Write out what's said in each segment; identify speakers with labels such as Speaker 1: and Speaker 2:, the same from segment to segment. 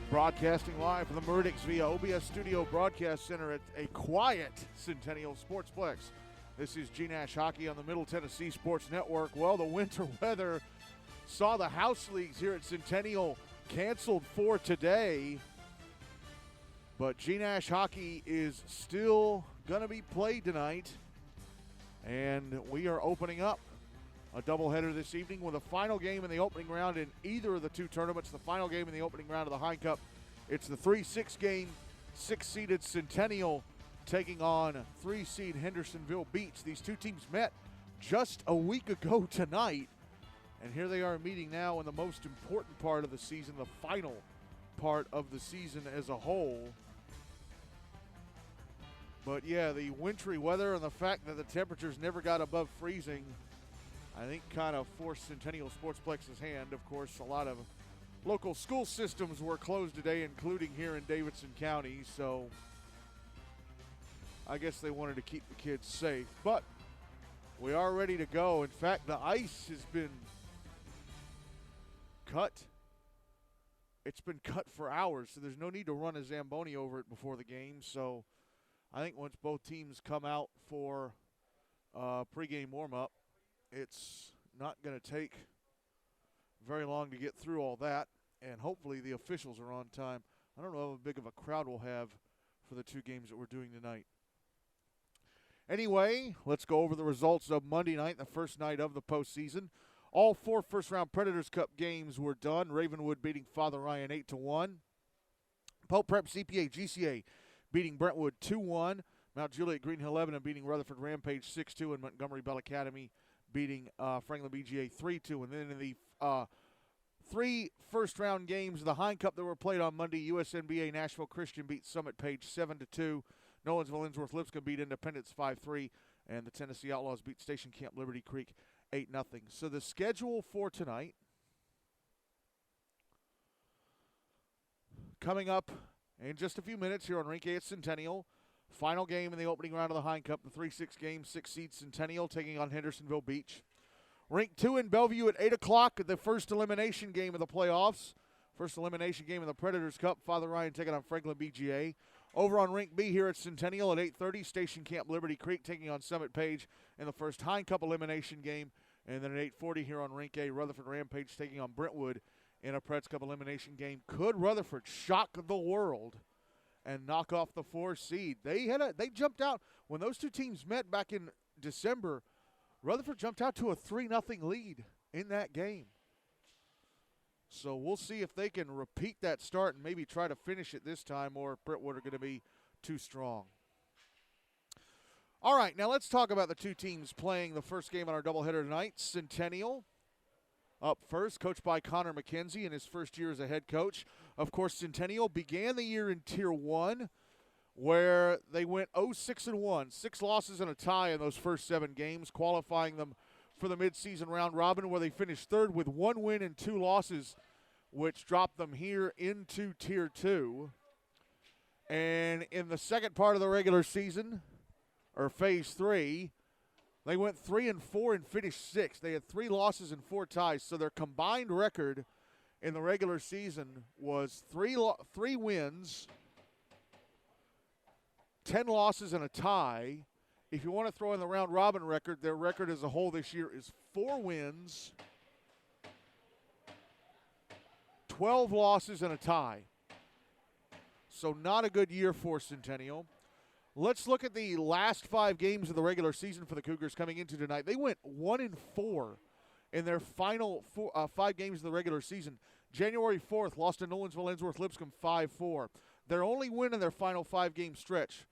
Speaker 1: Broadcasting live from the Meridics via OBS Studio Broadcast Center at a quiet Centennial Sportsplex. This is GNASH Hockey on the Middle Tennessee Sports Network. Well, the winter weather saw the house leagues here at Centennial canceled for today. But GNASH Hockey is still going to be played tonight. And we are opening up a doubleheader this evening with a final game in the opening round in either of the two tournaments. The final game in the opening round of the Hine Cup. It's the 3-6 game, 6-seeded Centennial taking on 3-seed Hendersonville-Beech. These two teams met just a week ago tonight, and here they are meeting now in the most important part of the season, the final part of the season as a whole. But yeah, the wintry weather and the fact that the temperatures never got above freezing, I think kind of forced Centennial Sportsplex's hand. Of course, a lot of local school systems were closed today, including here in Davidson County, so I guess they wanted to keep the kids safe. But we are ready to go. In fact, the ice has been cut. It's been cut for hours, so there's no need to run a Zamboni over it before the game. So I think once both teams come out for pregame warm-up, it's not going to take very long to get through all that, and hopefully the officials are on time. I don't know how big of a crowd we'll have for the two games that we're doing tonight. Anyway, let's go over the results of Monday night, the first night of the postseason. All four first-round Predators Cup games were done. Ravenwood beating Father Ryan 8-1. Pope Prep CPA GCA beating Brentwood 2-1. Mount Juliet Green Hill Lebanon beating Rutherford Rampage 6-2, and Montgomery Bell Academy beating Franklin BGA 3-2. And then in the three first-round games of the Hine Cup that were played on Monday, USNBA Nashville Christian beat Summit Page 7-2. Nolensville-Innsworth-Lipscomb beat Independence 5-3. And the Tennessee Outlaws beat Station Camp Liberty Creek 8-0. So the schedule for tonight, coming up in just a few minutes here on Rink A at Centennial. Final game in the opening round of the Hine Cup, the 3-6 game, 6-seed Centennial taking on Hendersonville-Beech. Rink 2 in Bellevue at 8 o'clock, the first elimination game of the playoffs. First elimination game of the Predators Cup, Father Ryan taking on Franklin BGA. Over on Rink B here at Centennial at 8:30, Station Camp Liberty Creek taking on Summit Page in the first Hine Cup elimination game. And then at 8:40 here on Rink A, Rutherford Rampage taking on Brentwood in a Preds Cup elimination game. Could Rutherford shock the world and knock off the 4 seed? They jumped out when those two teams met back in December. Rutherford jumped out to a 3-0 lead in that game. So we'll see if they can repeat that start and maybe try to finish it this time, or if Brentwood are going to be too strong. All right, now let's talk about the two teams playing the first game on our doubleheader tonight. Centennial up first, coached by Connor McKenzie in his first year as a head coach. Of course, Centennial began the year in Tier 1, where they went 0-6-1, 6 losses and a tie in those first 7 games, qualifying them for the midseason round robin, where they finished third with 1 win and 2 losses, which dropped them here into Tier 2. And in the second part of the regular season, or Phase 3, they went 3-4 and finished 6th. They had 3 losses and 4 ties, so their combined record in the regular season was 3 wins, 10 losses, and a tie. If you want to throw in the round robin record, their record as a whole this year is 4 wins, 12 losses, and a tie. So not a good year for Centennial. Let's look at the last 5 games of the regular season for the Cougars coming into tonight. They went 1-4 in their final 5 games of the regular season. January 4th, lost to Nolensville-Innsworth-Lipscomb 5-4. Their only win in their final 5-game stretch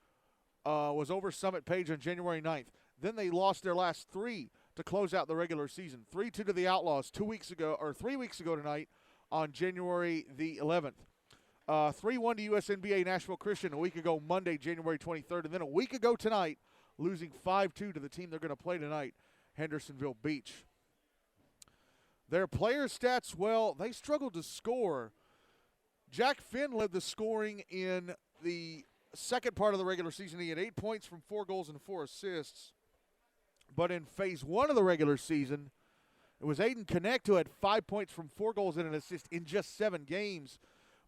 Speaker 1: was over Summit Page on January 9th. Then they lost their last 3 to close out the regular season. 3-2 to the Outlaws 3 weeks ago tonight on January the 11th. 3-1 to USNBA Nashville Christian a week ago, Monday, January 23rd. And then a week ago tonight, losing 5-2 to the team they're going to play tonight, Hendersonville-Beech. Their player stats, well, they struggled to score. Jack Finn led the scoring in the second part of the regular season. He had 8 points from 4 goals and 4 assists. But in Phase 1 of the regular season, it was Aiden Knecht who had 5 points from 4 goals and an assist in just 7 games.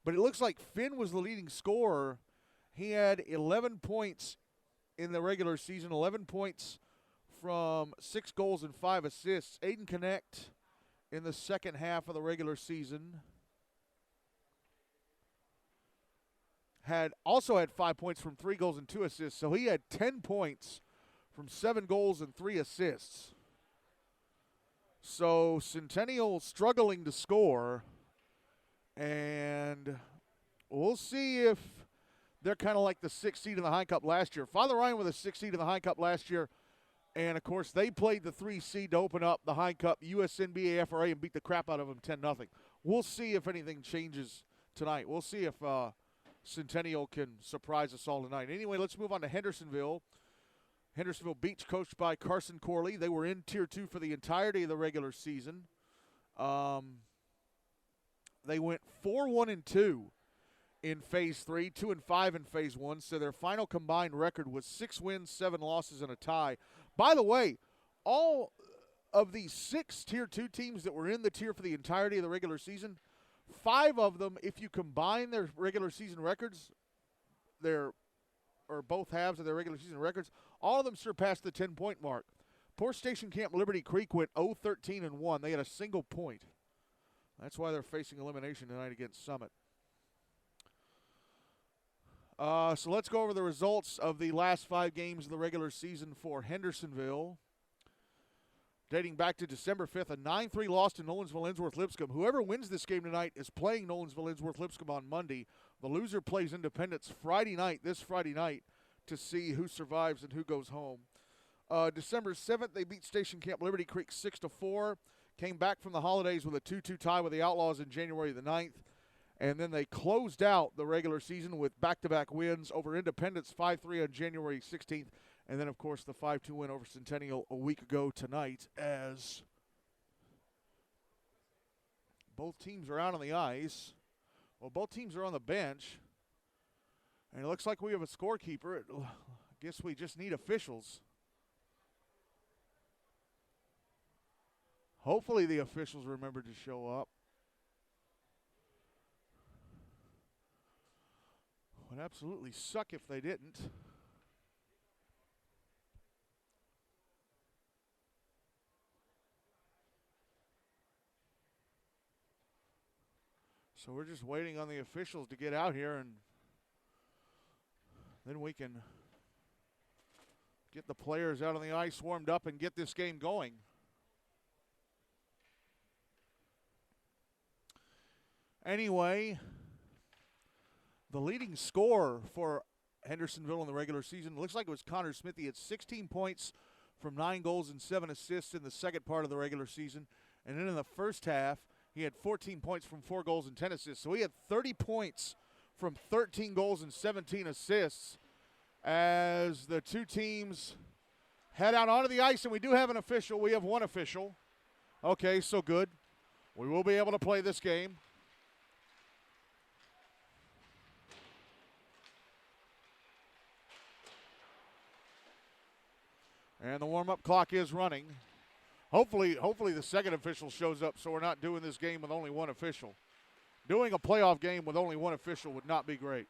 Speaker 1: But it looks like Finn was the leading scorer. He had 11 points in the regular season, 11 points from 6 goals and 5 assists. Aiden Knecht in the second half of the regular season also had 5 points from 3 goals and 2 assists. So he had 10 points from 7 goals and 3 assists. So Centennial struggling to score, and we'll see if they're kind of like the 6th seed in the Hine Cup last year. Father Ryan with a 6th seed in the Hine Cup last year, and, of course, they played the 3 seed to open up the Hine Cup USNBA FRA and beat the crap out of them 10-0. We'll see if anything changes tonight. We'll see if Centennial can surprise us all tonight. Anyway, let's move on to Hendersonville. Hendersonville-Beech, coached by Carson Corley. They were in Tier 2 for the entirety of the regular season. They went 4-1-2 in Phase 3, 2-5 in Phase 1. So their final combined record was 6 wins, 7 losses, and a tie. By the way, all of these 6 Tier 2 teams that were in the tier for the entirety of the regular season, 5 of them, if you combine their regular season records, or both halves of their regular season records, all of them surpassed the 10-point mark. Poor Station Camp Liberty Creek went 0-13-1. They had a single point. That's why they're facing elimination tonight against Summit. So let's go over the results of the last 5 games of the regular season for Hendersonville. Dating back to December 5th, a 9-3 loss to Nolensville-Innsworth-Lipscomb. Whoever wins this game tonight is playing Nolensville-Innsworth-Lipscomb on Monday. The loser plays Independence this Friday night, to see who survives and who goes home. December 7th, they beat Station Camp Liberty Creek 6-4. Came back from the holidays with a 2-2 tie with the Outlaws in January the 9th. And then they closed out the regular season with back-to-back wins over Independence 5-3 on January 16th. And then, of course, the 5-2 win over Centennial a week ago tonight, as both teams are out on the ice. Well, both teams are on the bench. And it looks like we have a scorekeeper. I guess we just need officials. Hopefully the officials remember to show up. Would absolutely suck if they didn't. So we're just waiting on the officials to get out here, and then we can get the players out on the ice warmed up and get this game going. Anyway, the leading scorer for Hendersonville in the regular season looks like it was Connor Smith. He had 16 points from 9 goals and 7 assists in the second part of the regular season. And then in the first half, he had 14 points from 4 goals and 10 assists. So he had 30 points from 13 goals and 17 assists as the two teams head out onto the ice. And we do have an official. We have one official. Okay, so good. We will be able to play this game. And the warm-up clock is running. Hopefully the second official shows up so we're not doing this game with only one official. Doing a playoff game with only one official would not be great.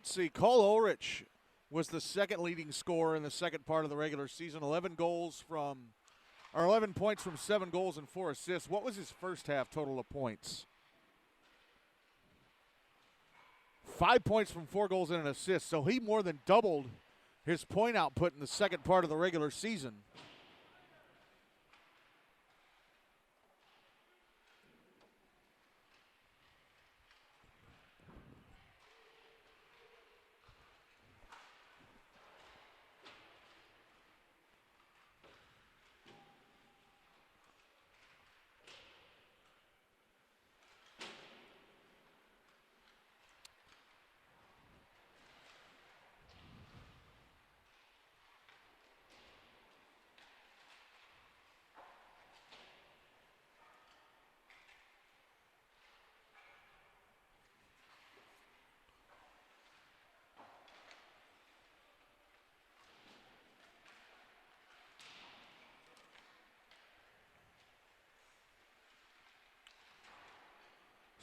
Speaker 1: See, Cole Ulrich was the second leading scorer in the second part of the regular season. 11 points from 7 goals and 4 assists. What was his first half total of points? 5 points from 4 goals and an assist. So he more than doubled his point output in the second part of the regular season.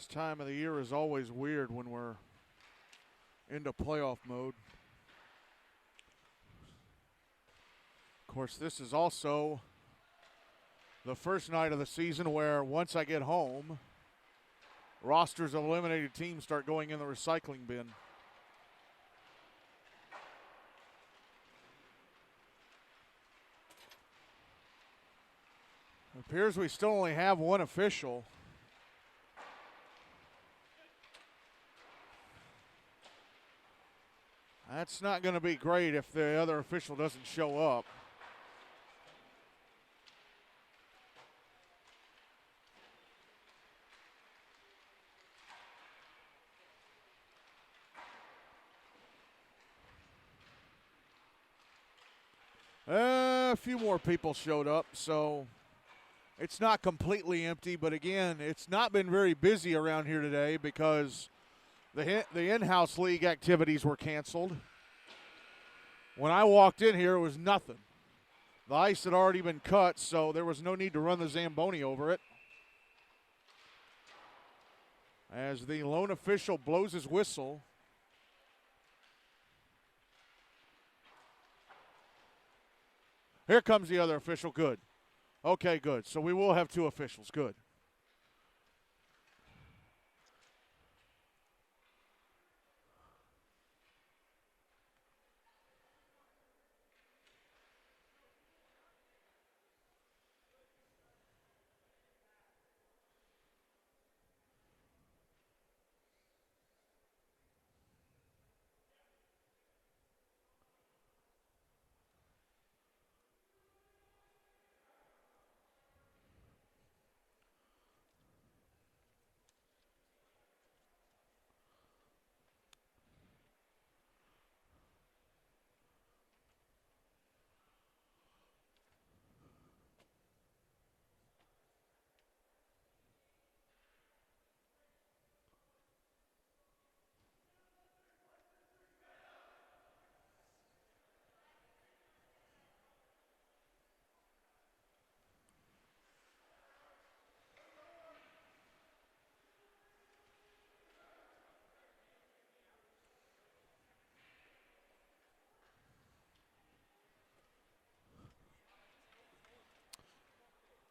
Speaker 1: This time of the year is always weird when we're into playoff mode. Of course, this is also the first night of the season where once I get home, rosters of eliminated teams start going in the recycling bin. It appears we still only have one official. That's not going to be great if the other official doesn't show up. A few more people showed up, so it's not completely empty. But again, it's not been very busy around here today because the in-house league activities were canceled. When I walked in here, it was nothing. The ice had already been cut, so there was no need to run the Zamboni over it. As the lone official blows his whistle, here comes the other official. Good. Okay, good. So we will have two officials. Good.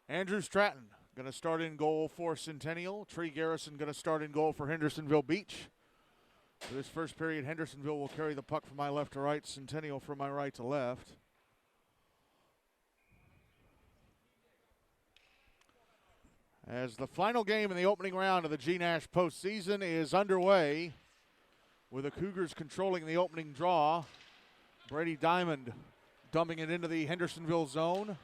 Speaker 1: Andrew Stratton going to start in goal for Centennial. Tree Garrison going to start in goal for Hendersonville-Beech. For this first period, Hendersonville will carry the puck from my left to right, Centennial from my right to left. As the final game in the opening round of the GNASH postseason is underway, with the Cougars controlling the opening draw. Brady Diamond dumping it into the Hendersonville zone.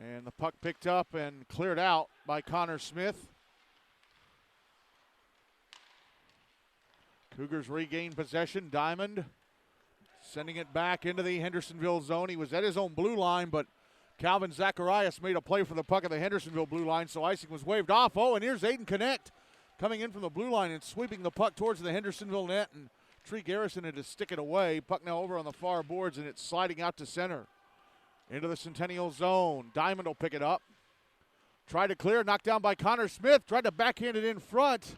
Speaker 1: And the puck picked up and cleared out by Connor Smith. Cougars regain possession. Diamond sending it back into the Hendersonville zone. He was at his own blue line, but Calvin Zacharias made a play for the puck at the Hendersonville blue line, so icing was waved off. Oh, and here's Aiden Knecht coming in from the blue line and sweeping the puck towards the Hendersonville net, and Tree Garrison had to stick it away. Puck now over on the far boards, and it's sliding out to center. Into the Centennial zone. Diamond will pick it up. Tried to clear, knocked down by Connor Smith. Tried to backhand it in front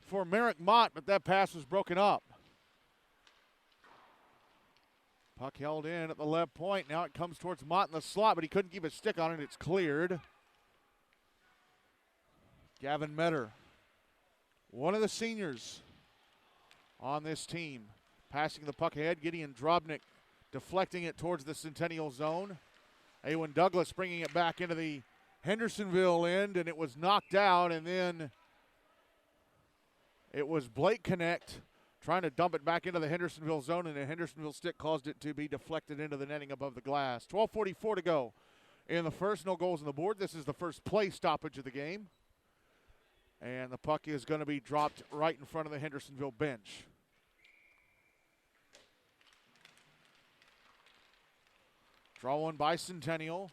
Speaker 1: for Merrick Mott, but that pass was broken up. Puck held in at the left point. Now it comes towards Mott in the slot, but he couldn't keep his stick on it. It's cleared. Gavin Metter, one of the seniors on this team, passing the puck ahead. Gideon Drobnik deflecting it towards the Centennial zone. Awen Douglas bringing it back into the Hendersonville end, and it was knocked out, and then it was Blake Knecht trying to dump it back into the Hendersonville zone, and the Hendersonville stick caused it to be deflected into the netting above the glass. 12:44 to go in the first. No goals on the board. This is the first play stoppage of the game, and the puck is going to be dropped right in front of the Hendersonville bench. Draw one by Centennial.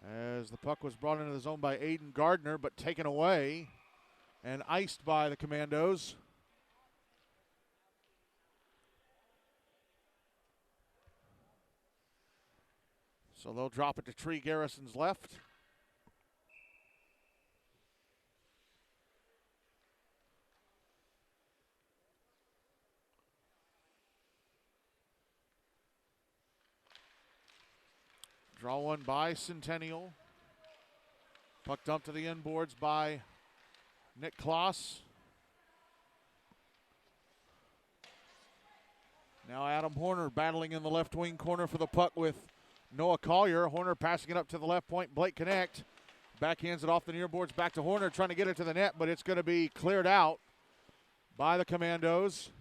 Speaker 1: As the puck was brought into the zone by Aiden Gardner, but taken away and iced by the Commandos. So they'll drop it to Tree Garrison's left. Draw one by Centennial. Puck dumped to the inboards by Nick Kloss. Now Adam Horner battling in the left wing corner for the puck with Noah Collier. Horner passing it up to the left point. Blake Knecht backhands it off the near boards back to Horner, trying to get it to the net, but it's going to be cleared out by the Commandos.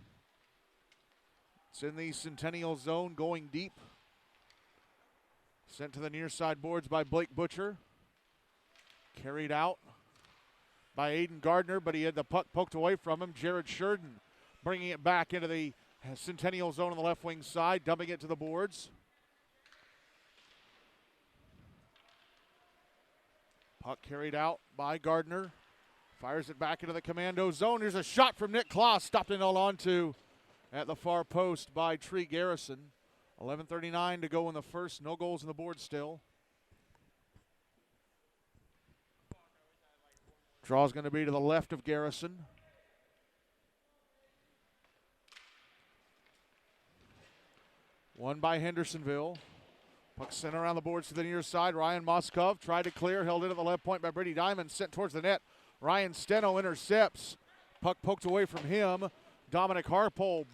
Speaker 1: It's in the Centennial zone, going deep. Sent to the near side boards by Blake Butcher. Carried out by Aiden Gardner, but he had the puck poked away from him. Jared Sheridan bringing it back into the Centennial zone on the left wing side, dumping it to the boards. Puck carried out by Gardner. Fires it back into the Commando zone. Here's a shot from Nick Kloss, stopped and held on to at the far post by Tree Garrison. 11:39 to go in the first. No goals on the board still. Draw's going to be to the left of Garrison. One by Hendersonville. Puck sent around the boards to the near side. Ryan Moskov tried to clear, held in at the left point by Brady Diamond, sent towards the net. Ryan Steno intercepts. Puck poked away from him. Dominic Harpole,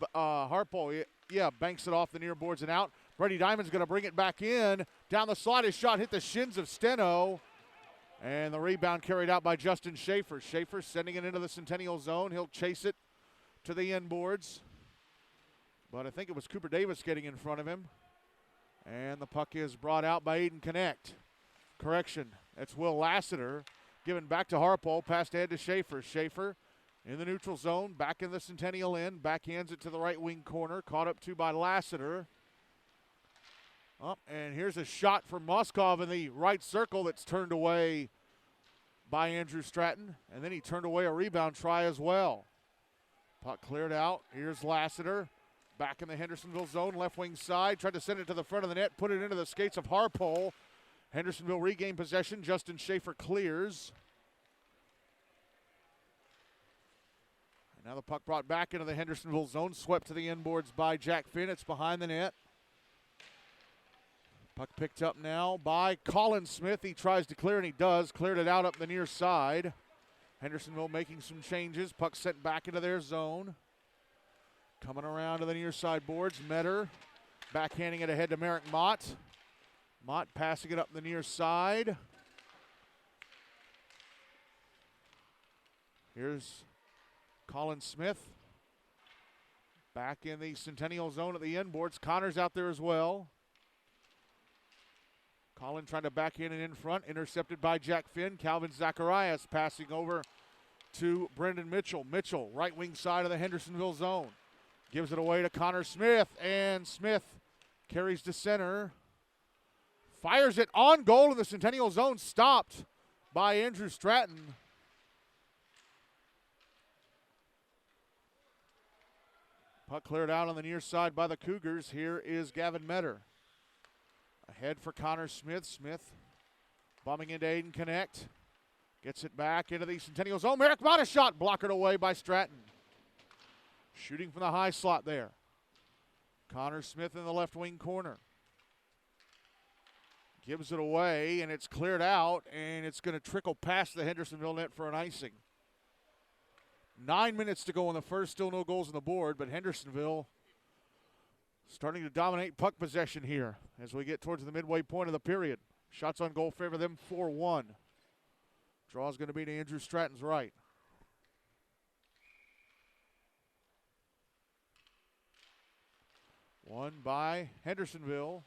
Speaker 1: banks it off the near boards and out. Brady Diamond's going to bring it back in. Down the slot, his shot hit the shins of Steno. And the rebound carried out by Justin Schaefer. Schaefer sending it into the Centennial zone. He'll chase it to the inboards. But I think it was Cooper Davis getting in front of him. And the puck is brought out by Aiden Knecht. Correction, it's Will Lassiter. Given back to Harpole, passed ahead to Schaefer. Schaefer in the neutral zone, back in the Centennial end. Backhands it to the right wing corner. Caught up to by Lassiter. And here's a shot from Moskov in the right circle that's turned away by Andrew Stratton. And then he turned away a rebound try as well. Puck cleared out. Here's Lassiter. Back in the Hendersonville zone, left wing side. Tried to send it to the front of the net. Put it into the skates of Harpole. Hendersonville regained possession. Justin Schaefer clears. And now the puck brought back into the Hendersonville zone. Swept to the inboards by Jack Finn. It's behind the net. Puck picked up now by Colin Smith. He tries to clear, and he does. Cleared it out up the near side. Hendersonville making some changes. Puck sent back into their zone. Coming around to the near side boards. Metter backhanding it ahead to Merrick Mott. Mott passing it up the near side. Here's Colin Smith. Back in the Centennial zone at the inboards. Connor's out there as well. Colin trying to back in front. Intercepted by Jack Finn. Calvin Zacharias passing over to Brendan Mitchell. Mitchell, right wing side of the Hendersonville zone. Gives it away to Connor Smith. And Smith carries to center. Fires it on goal in the Centennial zone. Stopped by Andrew Stratton. Puck cleared out on the near side by the Cougars. Here is Gavin Metter. Ahead for Connor Smith. Smith bumming into Aiden Knecht. Gets it back into the Centennial zone. Merrick Mott, a shot blockered away by Stratton. Shooting from the high slot there. Connor Smith in the left wing corner. Gives it away, and it's cleared out, and it's going to trickle past the Hendersonville net for an icing. 9 minutes to go in the first. Still no goals on the board, but Hendersonville starting to dominate puck possession here as we get towards the midway point of the period. Shots on goal favor them 4-1. Draw is going to be to Andrew Stratton's right. One by Hendersonville.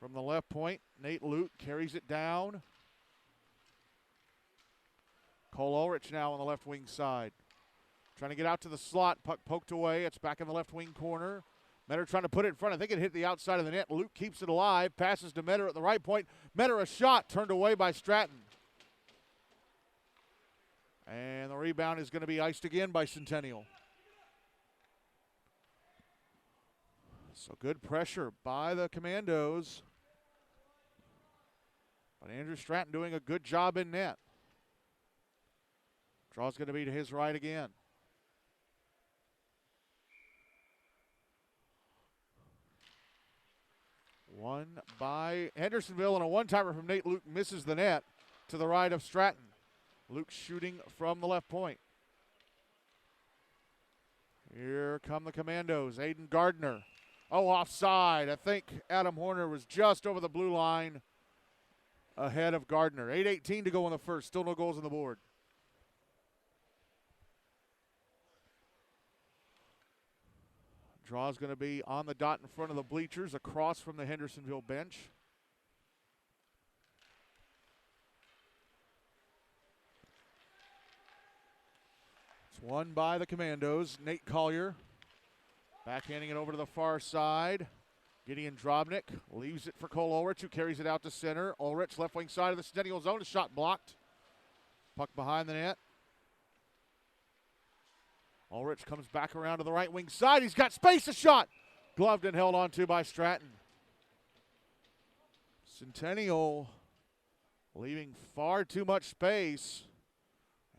Speaker 1: From the left point, Nate Luke carries it down. Cole Ulrich now on the left wing side. Trying to get out to the slot. Puck poked away. It's back in the left wing corner. Metter trying to put it in front. I think it hit the outside of the net. Luke keeps it alive. Passes to Metter at the right point. Metter a shot turned away by Stratton. And the rebound is going to be iced again by Centennial. So good pressure by the Commandos. But Andrew Stratton doing a good job in net. Draw's going to be to his right again. One by Hendersonville, and a one-timer from Nate Luke misses the net to the right of Stratton. Luke shooting from the left point. Here come the Commandos. Aiden Gardner. Oh, offside. I think Adam Horner was just over the blue line ahead of Gardner. 8:18 to go in the first. Still no goals on the board. Draw's going to be on the dot in front of the bleachers across from the Hendersonville bench. It's won by the Commandos. Nate Collier backhanding it over to the far side. Gideon Drobnik leaves it for Cole Ulrich, who carries it out to center. Ulrich, left wing side of the Centennial zone, a shot blocked. Puck behind the net. Ulrich comes back around to the right wing side. He's got space, a shot. Gloved and held on to by Stratton. Centennial leaving far too much space.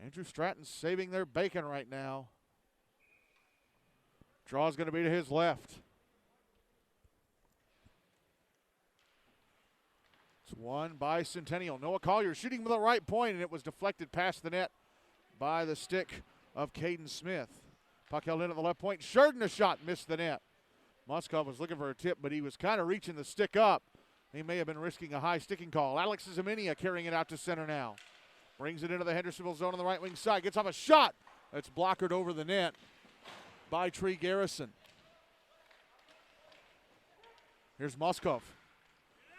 Speaker 1: Andrew Stratton saving their bacon right now. Draw's going to be to his left. It's won by Centennial. Noah Collier shooting from the right point, and it was deflected past the net by the stick of Caden Smith. Puck held in at the left point. Sheridan a shot, missed the net. Moskov was looking for a tip, but he was kind of reaching the stick up. He may have been risking a high sticking call. Alex Zaminia carrying it out to center now. Brings it into the Hendersonville zone on the right wing side. Gets off a shot. It's blockered over the net by Tree Garrison. Here's Moskov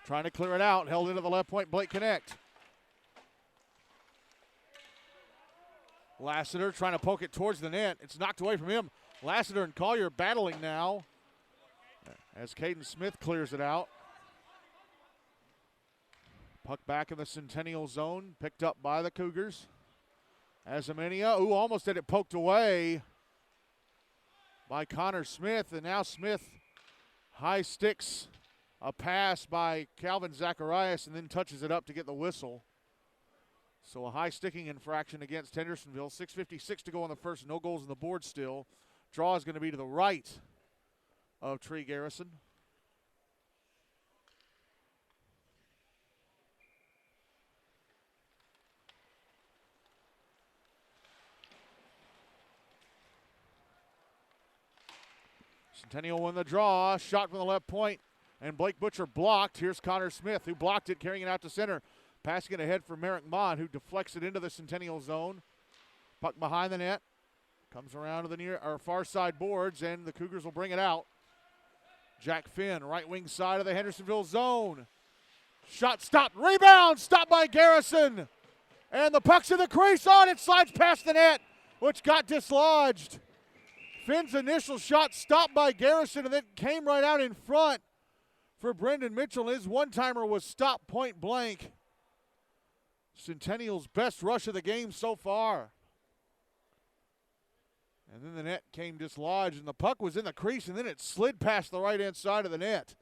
Speaker 1: trying to clear it out. Held into the left point. Blake Knecht. Lassiter trying to poke it towards the net. It's knocked away from him. Lassiter and Collier battling now as Caden Smith clears it out. Puck back in the Centennial zone, picked up by the Cougars. Azaminia, who almost had it poked away by Connor Smith, and now Smith high sticks a pass by Calvin Zacharias and then touches it up to get the whistle. So a high sticking infraction against Hendersonville. 6:56 to go on the first. No goals on the board still. Draw is going to be to the right of Tree Garrison. Centennial won the draw. Shot from the left point. And Blake Butcher blocked. Here's Connor Smith, who blocked it, carrying it out to center. Passing it ahead for Merrick Mott, who deflects it into the Centennial zone. Puck behind the net. Comes around to the near or far side boards, and the Cougars will bring it out. Jack Finn, right wing side of the Hendersonville zone. Shot stopped. Rebound stopped by Garrison. And the puck's in the crease. On it slides past the net, which got dislodged. Finn's initial shot stopped by Garrison and then came right out in front for Brendan Mitchell. His one-timer was stopped point blank. Centennial's best rush of the game so far. And then the net came dislodged, and the puck was in the crease, and then it slid past the right-hand side of the net.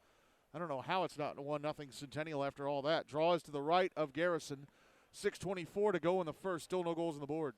Speaker 1: I don't know how it's not 1-0 Centennial after all that. Draw is to the right of Garrison. 6:24 to go in the first. Still no goals on the board.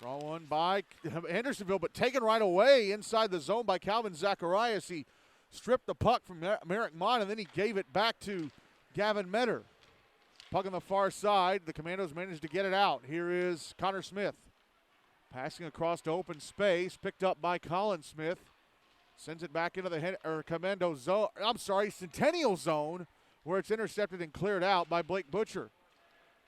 Speaker 1: Draw one by Hendersonville, but taken right away inside the zone by Calvin Zacharias. He stripped the puck from Merrick Mott, and then he gave it back to Gavin Metter. Puck on the far side. The Commandos managed to get it out. Here is Connor Smith. Passing across to open space, picked up by Colin Smith. Sends it back into the Commando zone. Centennial zone, where it's intercepted and cleared out by Blake Butcher.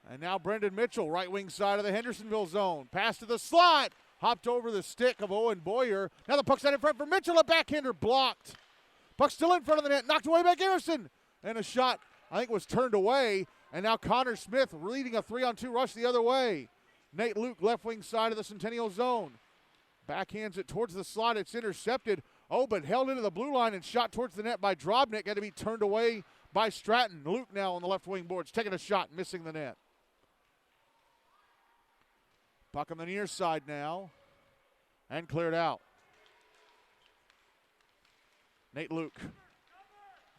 Speaker 1: And now Brendan Mitchell, right wing side of the Hendersonville zone. Pass to the slot. Hopped over the stick of Owen Boyer. Now the puck's out in front for Mitchell. A backhander blocked. Puck still in front of the net. Knocked away by Garrison. And a shot, I think, was turned away. And now Connor Smith leading a 3-on-2 rush the other way. Nate Luke, left wing side of the Centennial zone. Backhands it towards the slot. It's intercepted. Oh, but held into the blue line and shot towards the net by Drobnik. Got to be turned away by Stratton. Luke now on the left wing boards, taking a shot, missing the net. Puck on the near side now, and cleared out. Nate Luke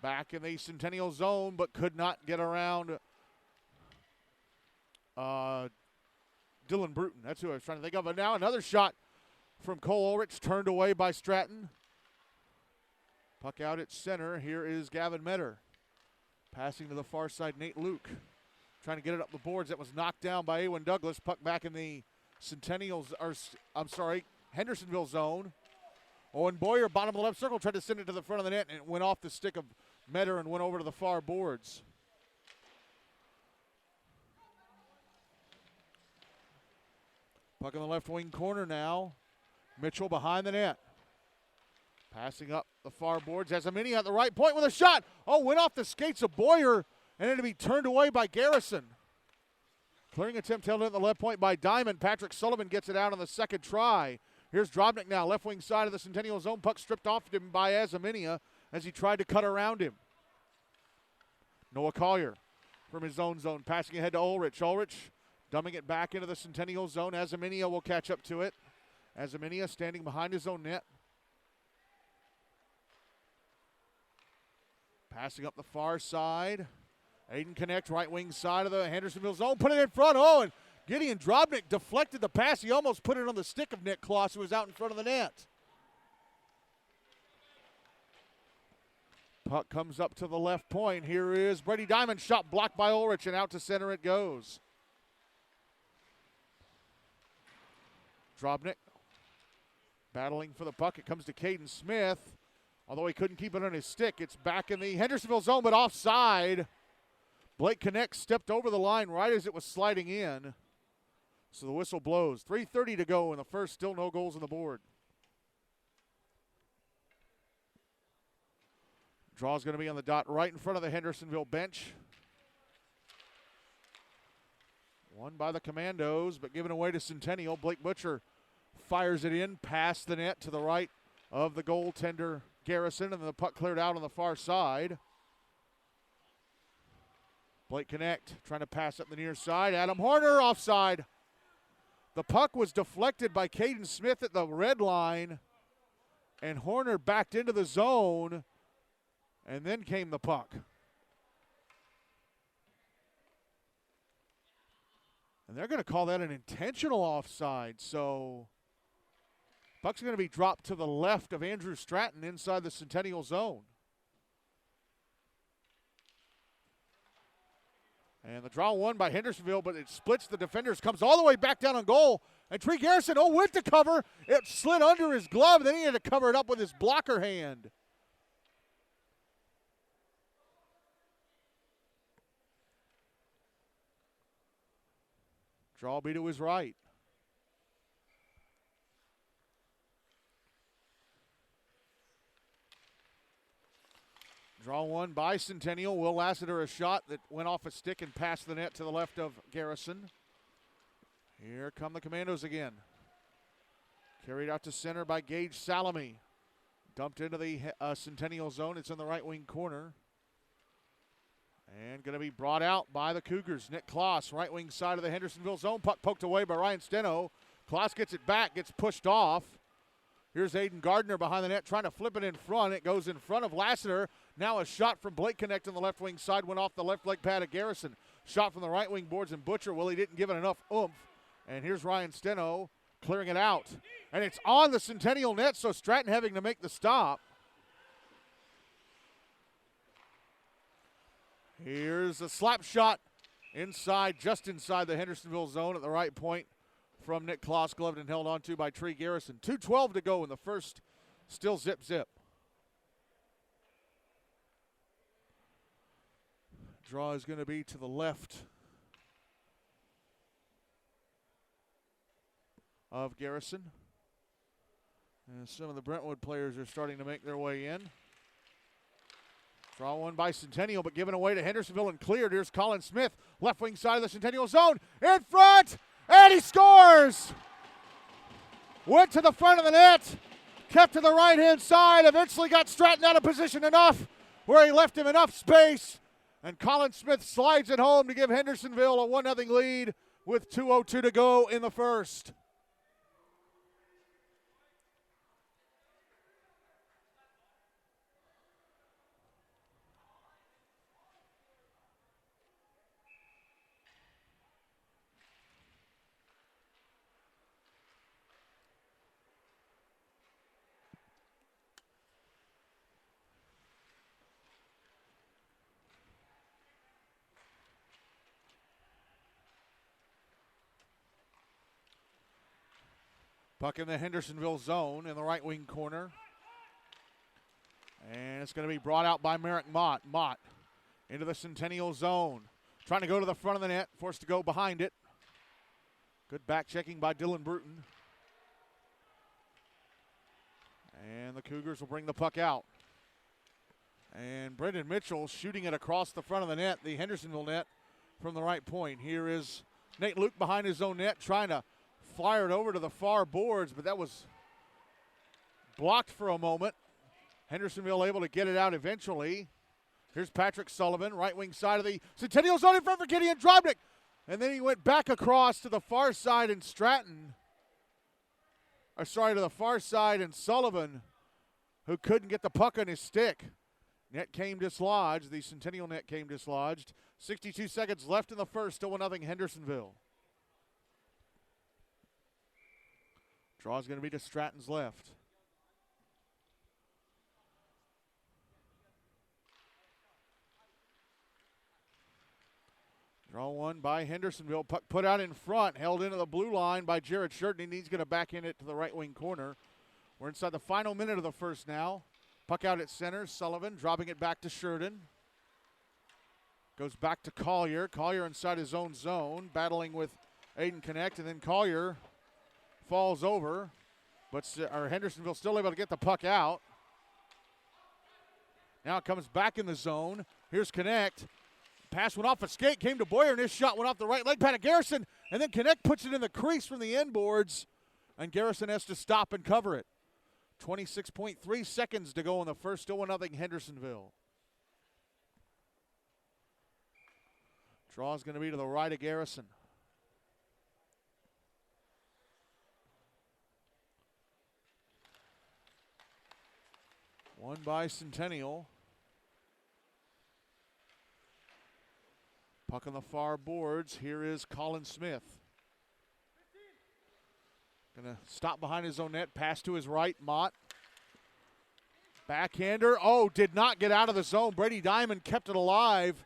Speaker 1: back in the Centennial zone, but could not get around Dylan Bruton. That's who I was trying to think of. But now another shot from Cole Ulrich, turned away by Stratton. Puck out at center. Here is Gavin Metter. Passing to the far side, Nate Luke. Trying to get it up the boards. That was knocked down by Awen Douglas. Puck back in the Hendersonville zone. Owen Boyer, bottom of the left circle, tried to send it to the front of the net, and it went off the stick of Metter and went over to the far boards. Puck in the left wing corner now. Mitchell behind the net. Passing up the far boards. Azamini at the right point with a shot. Oh, went off the skates of Boyer, and it'll be turned away by Garrison. Clearing attempt held in at the left point by Diamond. Patrick Sullivan gets it out on the second try. Here's Drobnik now, left wing side of the Centennial zone. Puck stripped off him by Azaminia as he tried to cut around him. Noah Collier from his own zone, passing ahead to Ulrich. Ulrich dumbing it back into the Centennial zone. Azaminia will catch up to it. Azaminia standing behind his own net. Passing up the far side. Aiden Knecht, right wing side of the Hendersonville zone. Put it in front. Oh, and Gideon Drobnik deflected the pass. He almost put it on the stick of Nick Kloss, who was out in front of the net. Puck comes up to the left point. Here is Brady Diamond. Shot blocked by Ulrich, and out to center it goes. Drobnik battling for the puck. It comes to Caden Smith. Although he couldn't keep it on his stick, it's back in the Hendersonville zone, but offside. Blake Knecht stepped over the line right as it was sliding in. So the whistle blows. 3:30 to go in the first, still no goals on the board. Draw's going to be on the dot right in front of the Hendersonville bench. Won by the Commandos, but given away to Centennial. Blake Butcher fires it in past the net to the right of the goaltender Garrison, and the puck cleared out on the far side. Blake Knecht trying to pass up the near side. Adam Horner offside. The puck was deflected by Caden Smith at the red line, and Horner backed into the zone, and then came the puck. And they're going to call that an intentional offside, so puck's going to be dropped to the left of Andrew Stratton inside the Centennial zone. And the draw won by Hendersonville, but it splits the defenders, comes all the way back down on goal. And Tree Garrison, went to cover. It slid under his glove, then he had to cover it up with his blocker hand. Draw will be to his right. Draw one by Centennial. Will Lassiter, a shot that went off a stick and passed the net to the left of Garrison. Here come the Commandos again. Carried out to center by Gage Salami. Dumped into the Centennial zone. It's in the right wing corner. And going to be brought out by the Cougars. Nick Kloss, right wing side of the Hendersonville zone. Puck poked away by Ryan Steno. Kloss gets it back, gets pushed off. Here's Aiden Gardner behind the net trying to flip it in front. It goes in front of Lassiter. Now a shot from Blake Knecht on the left wing side. Went off the left leg pad of Garrison. Shot from the right wing boards, and Butcher, well, he didn't give it enough oomph. And here's Ryan Steno clearing it out. And it's on the Centennial net, so Stratton having to make the stop. Here's a slap shot inside, just inside the Hendersonville zone at the right point from Nick Kloss, gloved and held onto by Tree Garrison. 2:12 to go in the first, still zip-zip. Draw is going to be to the left of Garrison. And some of the Brentwood players are starting to make their way in. Draw one by Centennial, but given away to Hendersonville and cleared. Here's Colin Smith, left wing side of the Centennial zone, in front, and he scores! Went to the front of the net, kept to the right-hand side, eventually got Stratton out of position enough where he left him enough space, and Colin Smith slides it home to give Hendersonville a 1-0 lead with 2:02 to go in the first. Puck in the Hendersonville zone in the right wing corner. And it's going to be brought out by Merrick Mott. Mott into the Centennial zone. Trying to go to the front of the net, forced to go behind it. Good back checking by Dylan Bruton. And the Cougars will bring the puck out. And Brendan Mitchell shooting it across the front of the net, the Hendersonville net, from the right point. Here is Nate Luke behind his own net, trying to fire it over to the far boards, but that was blocked for a moment. Hendersonville able to get it out eventually. Here's Patrick Sullivan, right wing side of the Centennial zone in front for Gideon Drobnik. And then he went back across to the far side, and to the far side, and Sullivan, who couldn't get the puck on his stick. Net came dislodged. The Centennial net came dislodged. 62 seconds left in the first. Still 1-0 Hendersonville. Draw is going to be to Stratton's left. Draw one by Hendersonville. Puck put out in front, held into the blue line by Jared Shurden, and he's going to back in it to the right wing corner. We're inside the final minute of the first now. Puck out at center. Sullivan dropping it back to Shurden. Goes back to Collier. Collier inside his own zone, battling with Aiden Knecht, and then Collier falls over. But Hendersonville still able to get the puck out. Now it comes back in the zone. Here's Knecht. Pass went off a skate, came to Boyer, and his shot went off the right leg pad of Garrison. And then Knecht puts it in the crease from the end boards, and Garrison has to stop and cover it. 26.3 seconds to go in the first. Still 1-0 Hendersonville. Draw is going to be to the right of Garrison. One by Centennial. Puck on the far boards. Here is Colin Smith. Going to stop behind his own net. Pass to his right. Mott. Backhander. Oh, did not get out of the zone. Brady Diamond kept it alive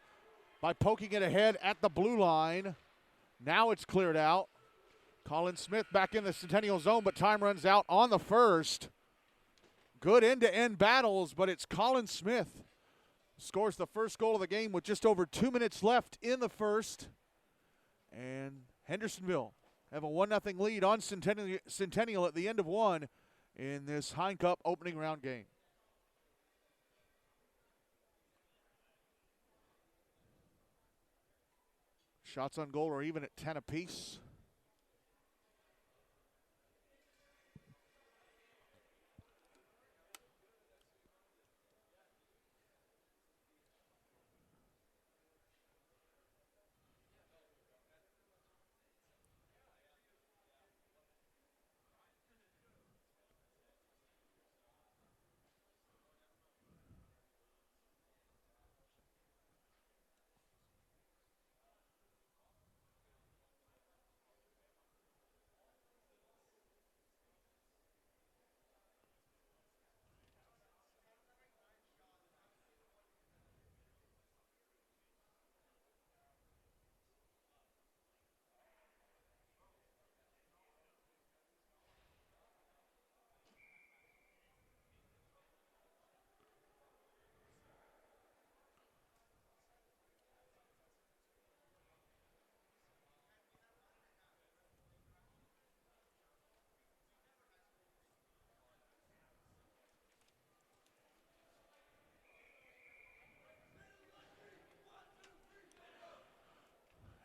Speaker 1: by poking it ahead at the blue line. Now it's cleared out. Colin Smith back in the Centennial zone, but time runs out on the first. Good end-to-end battles, but it's Colin Smith scores the first goal of the game with just over 2 minutes left in the first. And Hendersonville have a 1-0 lead on Centennial at the end of one in this Hine Cup opening round game. Shots on goal are even at 10 apiece.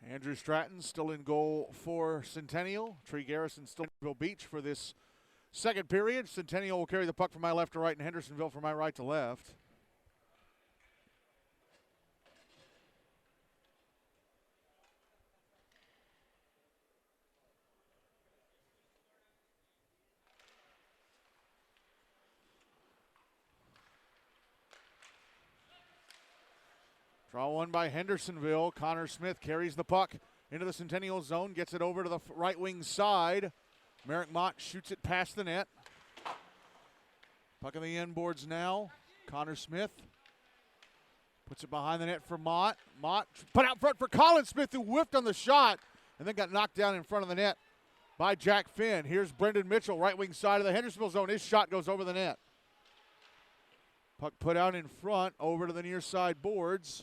Speaker 1: Andrew Stratton still in goal for Centennial. Tree Garrison still in Beach for this Second period, Centennial will carry the puck from my left to right and Hendersonville from my right to left. Draw one by Hendersonville. Connor Smith carries the puck into the Centennial zone, gets it over to the right wing side. Merrick Mott shoots it past the net. Puck on the end boards now. Connor Smith puts it behind the net for Mott. Mott put out front for Colin Smith, who whiffed on the shot and then got knocked down in front of the net by Jack Finn. Here's Brendan Mitchell, right wing side of the Hendersonville zone. His shot goes over the net. Puck put out in front, over to the near side boards.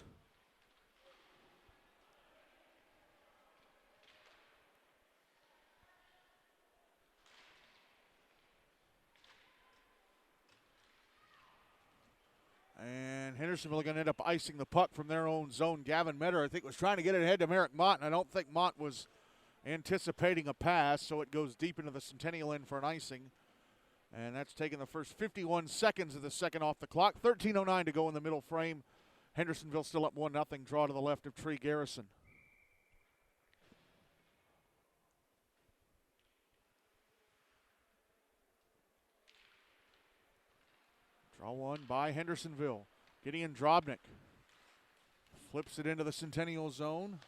Speaker 1: And Hendersonville are going to end up icing the puck from their own zone. Gavin Metter, I think, was trying to get it ahead to Merrick Mott, and I don't think Mott was anticipating a pass, so it goes deep into the Centennial end for an icing. And that's taken the first 51 seconds of the second off the clock. 13:09 to go in the middle frame. Hendersonville still up 1-0. Draw to the left of Tree Garrison. Draw one by Hendersonville. Gideon Drobnik flips it into the Centennial zone.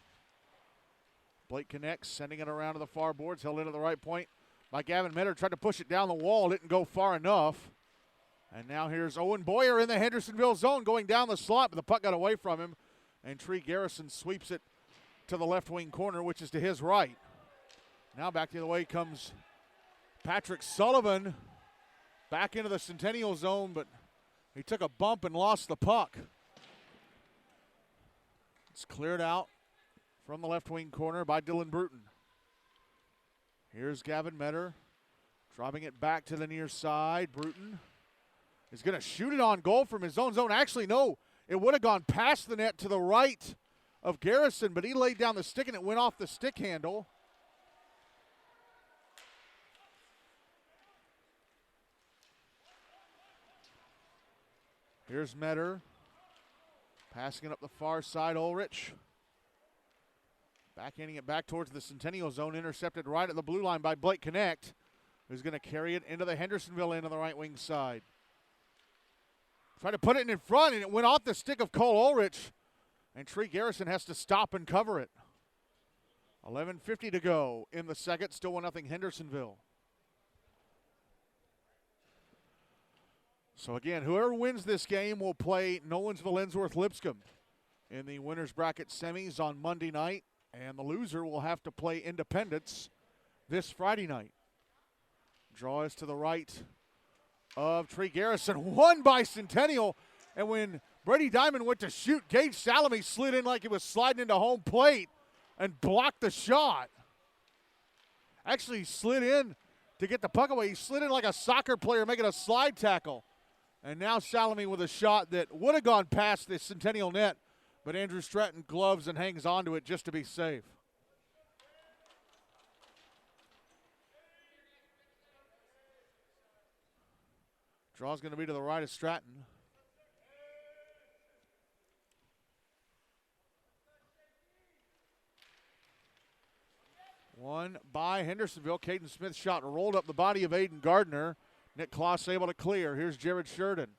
Speaker 1: Blake connects, sending it around to the far boards, held into the right point by Gavin Metter. Tried to push it down the wall, didn't go far enough. And now here's Owen Boyer in the Hendersonville zone, going down the slot, but the puck got away from him. And Tree Garrison sweeps it to the left wing corner, which is to his right. Now back the other way comes Patrick Sullivan back into the Centennial zone, but he took a bump and lost the puck. It's cleared out from the left wing corner by Dylan Bruton. Here's Gavin Metter, dropping it back to the near side. Bruton is going to shoot it on goal from his own zone. Actually, no, it would have gone past the net to the right of Garrison, but he laid down the stick and it went off the stick handle. Here's Metter, passing it up the far side. Ulrich backhanding it back towards the Centennial zone, intercepted right at the blue line by Blake Connect, who's going to carry it into the Hendersonville end on the right wing side. Tried to put it in front, and it went off the stick of Cole Ulrich, and Tree Garrison has to stop and cover it. 11:50 to go in the second, still 1-0 Hendersonville. So again, whoever wins this game will play Nolensville-Ensworth-Lipscomb in the winners bracket semis on Monday night, and the loser will have to play Independence this Friday night. Draw is to the right of Tree Garrison, won by Centennial, and when Brady Diamond went to shoot, Gage Salome slid in like he was sliding into home plate and blocked the shot. Actually slid in to get the puck away. He slid in like a soccer player making a slide tackle. And now Salome with a shot that would have gone past the Centennial net, but Andrew Stratton gloves and hangs onto it just to be safe. Draw's going to be to the right of Stratton. One by Hendersonville. Caden Smith's shot rolled up the body of Aiden Gardner. Nick Kloss able to clear. Here's Jared Sheridan.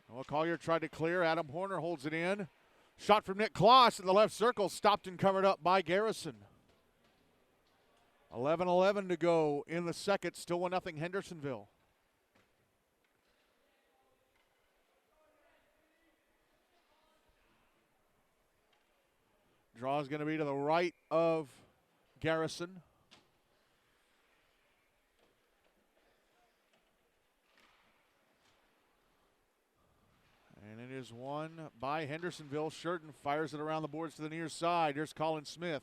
Speaker 1: Noah Collier tried to clear. Adam Horner holds it in. Shot from Nick Kloss in the left circle, stopped and covered up by Garrison. 11:11 to go in the second, still 1-0 Hendersonville. Draw is going to be to the right of Garrison. And it is won by Hendersonville. Sheridan fires it around the boards to the near side. Here's Colin Smith.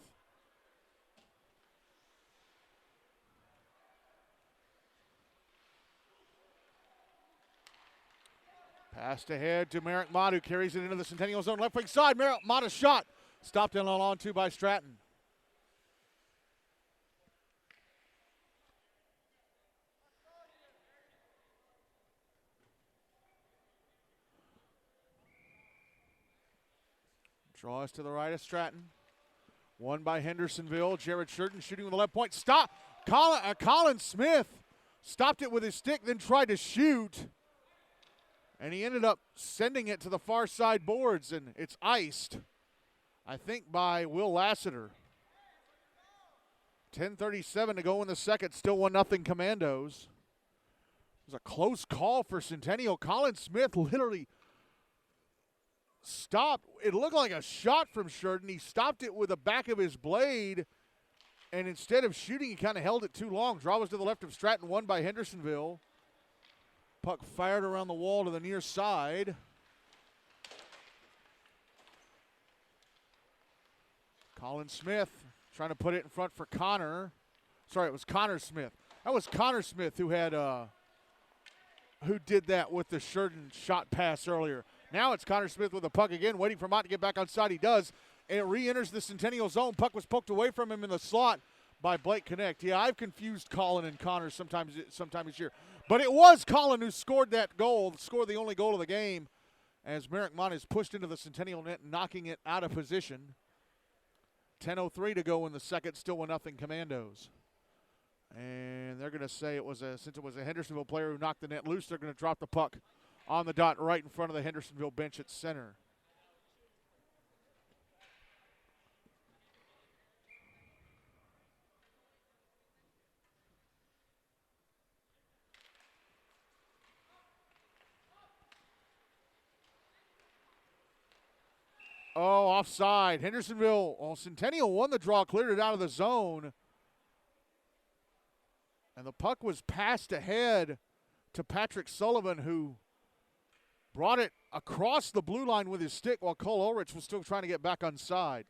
Speaker 1: Passed ahead to Merrick Mott, who carries it into the Centennial zone. Left wing side, Merrick Mott a shot. Stopped in on two by Stratton. Draws to the right of Stratton. Won by Hendersonville. Jared Shurden shooting with the left point. Stop. Colin Smith stopped it with his stick, then tried to shoot. And he ended up sending it to the far side boards, and it's iced, I think, by Will Lassiter. 10:37 to go in the second. Still 1-0 Commandos. It was a close call for Centennial. Colin Smith literally stopped. It looked like a shot from Shurden. He stopped it with the back of his blade, and instead of shooting, he kind of held it too long. Draw was to the left of Stratton, won by Hendersonville. Puck fired around the wall to the near side. Colin Smith trying to put it in front for Connor. Sorry, it was Connor Smith. That was Connor Smith who had who did that with the Shurden shot pass earlier. Now it's Connor Smith with the puck again, waiting for Mott to get back outside. He does, and it re-enters the Centennial zone. Puck was poked away from him in the slot by Blake Knecht. Yeah, I've confused Colin and Connor sometime this year. But it was Colin who scored that goal, scored the only goal of the game, as Merrick Mott is pushed into the Centennial net, knocking it out of position. 10:03 to go in the second, still 1-0 Commandos. And they're going to say since it was a Hendersonville player who knocked the net loose, they're going to drop the puck on the dot right in front of the Hendersonville bench at center. Oh, offside. Centennial won the draw, cleared it out of the zone. And the puck was passed ahead to Patrick Sullivan, who brought it across the blue line with his stick while Cole Ulrich was still trying to get back on side.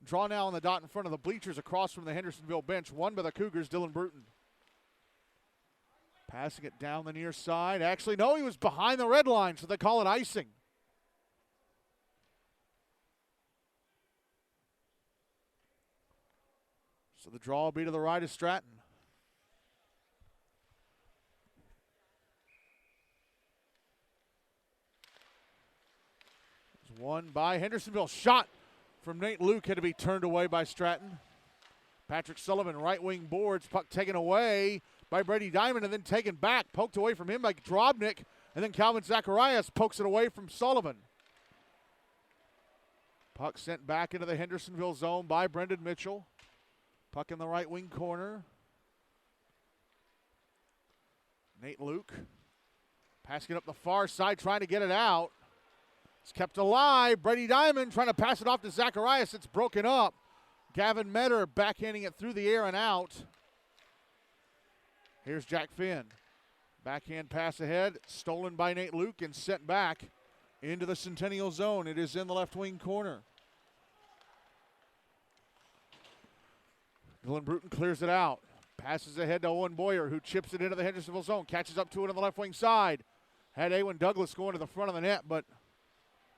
Speaker 1: Draw now on the dot in front of the bleachers across from the Hendersonville bench. Won by the Cougars, Dylan Bruton. Passing it down the near side. Actually, no, he was behind the red line, so they call it icing. So the draw will be to the right of Stratton. It's won by Hendersonville. Shot from Nate Luke had to be turned away by Stratton. Patrick Sullivan, right wing boards. Puck taken away by Brady Diamond and then taken back. Poked away from him by Drobnik. And then Calvin Zacharias pokes it away from Sullivan. Puck sent back into the Hendersonville zone by Brendan Mitchell. Puck in the right wing corner. Nate Luke passing it up the far side, trying to get it out. It's kept alive. Brady Diamond trying to pass it off to Zacharias. It's broken up. Gavin Metter backhanding it through the air and out. Here's Jack Finn. Backhand pass ahead, stolen by Nate Luke and sent back into the Centennial zone. It is in the left wing corner. Dylan Bruton clears it out. Passes ahead to Owen Boyer, who chips it into the Hendersonville zone. Catches up to it on the left wing side. Had Aiden Douglas going to the front of the net, but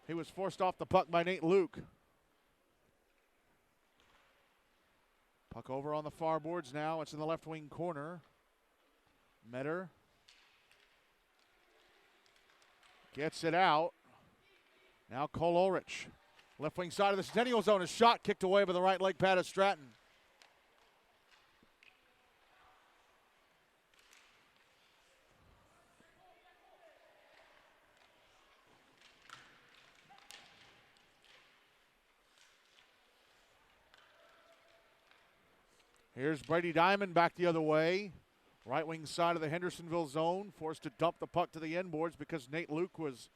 Speaker 1: he was forced off the puck by Nate Luke. Puck over on the far boards now. It's in the left wing corner. Metter gets it out. Now Cole Ulrich. Left wing side of the Centennial zone. A shot kicked away by the right leg pad of Stratton. Here's Brady Diamond back the other way. Right wing side of the Hendersonville zone. Forced to dump the puck to the end boards because Nate Luke was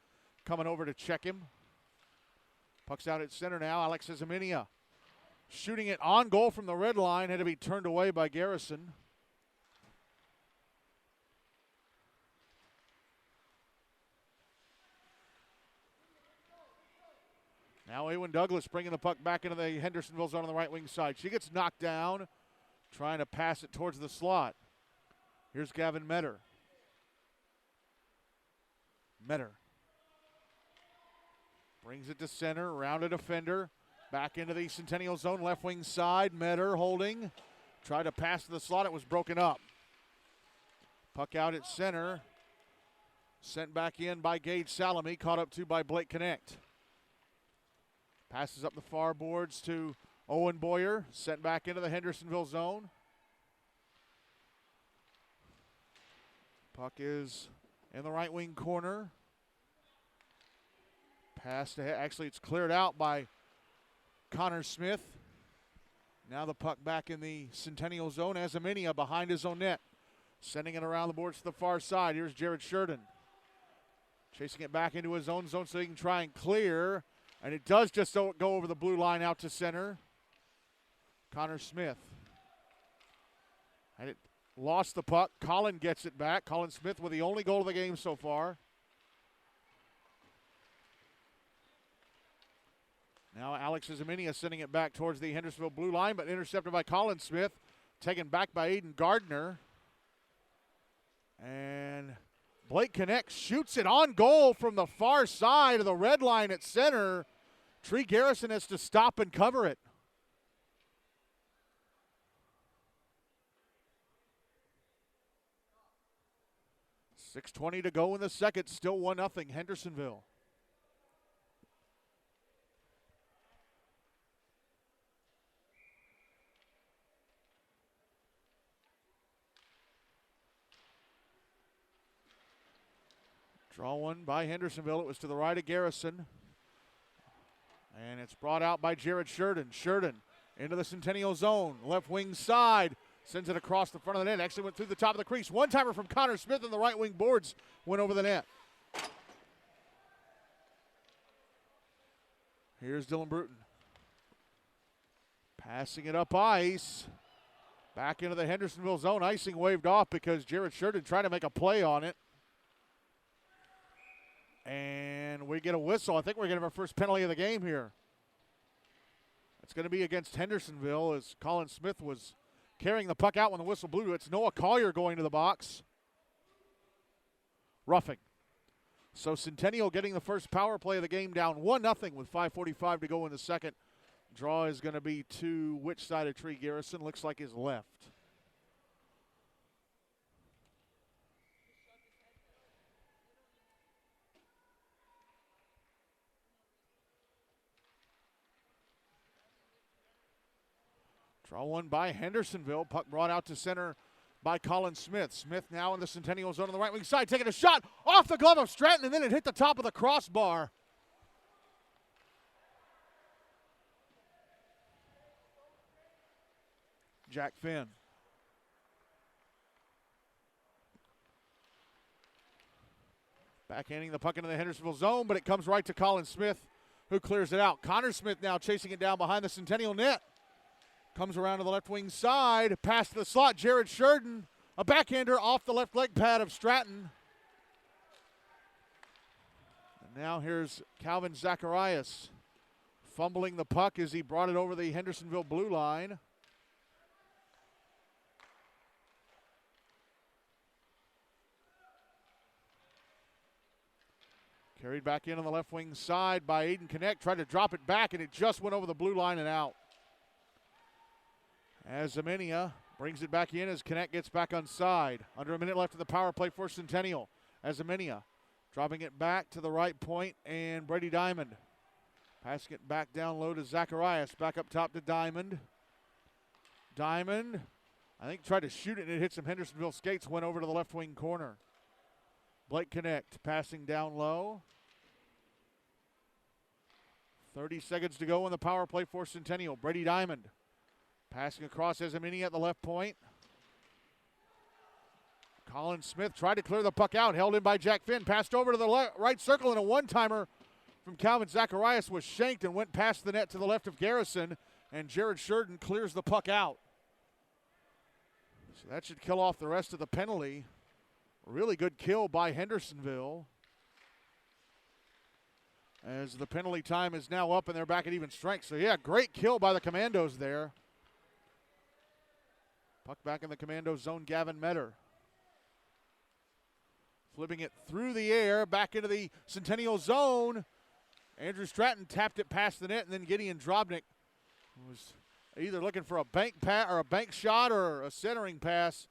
Speaker 1: coming over to check him. Puck's out at center now. Alexis Aminia shooting it on goal from the red line. Had to be turned away by Garrison. Now Awen Douglas bringing the puck back into the Hendersonville zone on the right wing side. She gets knocked down, trying to pass it towards the slot. Here's Gavin Metter. Metter brings it to center, around a defender. Back into the Centennial zone, left wing side. Metter holding. Tried to pass to the slot. It was broken up. Puck out at center. Sent back in by Gage Salami. Caught up to by Blake Knecht. Passes up the far boards to Owen Boyer. Sent back into the Hendersonville zone. Puck is in the right wing corner. Pass to, actually it's cleared out by Connor Smith. Now the puck back in the Centennial zone. Azaminia behind his own net. Sending it around the boards to the far side. Here's Jared Sheridan. Chasing it back into his own zone so he can try and clear. And it does just go over the blue line out to center. Connor Smith. And it lost the puck. Colin gets it back. Colin Smith with the only goal of the game so far. Now Alex Azaminia sending it back towards the Hendersonville blue line, but intercepted by Colin Smith. Taken back by Aiden Gardner. And Blake Knecht shoots it on goal from the far side of the red line at center. Tree Garrison has to stop and cover it. .6:20 to go in the second. Still 1-0 Hendersonville. Draw one by Hendersonville. It was to the right of Garrison. And it's brought out by Jared Sheridan. Sheridan into the Centennial zone. Left wing side. Sends it across the front of the net. Actually went through the top of the crease. One-timer from Connor Smith and the right wing boards went over the net. Here's Dylan Bruton. Passing it up ice. Back into the Hendersonville zone. Icing waved off because Jared Sheridan tried to make a play on it. And we get a whistle. I think we're going to have our first penalty of the game here. It's going to be against Hendersonville as Colin Smith was carrying the puck out when the whistle blew. It's Noah Collier going to the box. Roughing. So Centennial getting the first power play of the game down 1-0 with 5:45 to go in the second. Draw is going to be to which side of Tree Garrison? Looks like his left. Draw one by Hendersonville. Puck brought out to center by Colin Smith. Smith now in the Centennial zone on the right wing side, taking a shot off the glove of Stratton, and then it hit the top of the crossbar. Jack Finn. Backhanding the puck into the Hendersonville zone, but it comes right to Colin Smith, who clears it out. Connor Smith now chasing it down behind the Centennial net. Comes around to the left wing side, pass to the slot. Jared Sheridan, a backhander off the left leg pad of Stratton. And now here's Calvin Zacharias fumbling the puck as he brought it over the Hendersonville blue line. Carried back in on the left wing side by Aiden Knecht. Tried to drop it back, and it just went over the blue line and out. As Azaminia brings it back in as Knecht gets back on side. Under a minute left in the power play for Centennial. As Azaminia dropping it back to the right point, and Brady Diamond passing it back down low to Zacharias. Back up top to Diamond. Diamond, I think, tried to shoot it, and it hit some Hendersonville skates. Went over to the left wing corner. Blake Knecht passing down low. 30 seconds to go in the power play for Centennial. Brady Diamond passing across Azaminia at the left point. Colin Smith tried to clear the puck out, held in by Jack Finn. Passed over to the right circle, and a one-timer from Calvin Zacharias was shanked and went past the net to the left of Garrison, and Jared Sheridan clears the puck out. So that should kill off the rest of the penalty. Really good kill by Hendersonville, as the penalty time is now up and they're back at even strength. So yeah, great kill by the Commandos there. Puck back in the Commando zone, Gavin Metter. Flipping it through the air, back into the Centennial zone. Andrew Stratton tapped it past the net, and then Gideon Drobnik was either looking for a bank shot or a centering pass,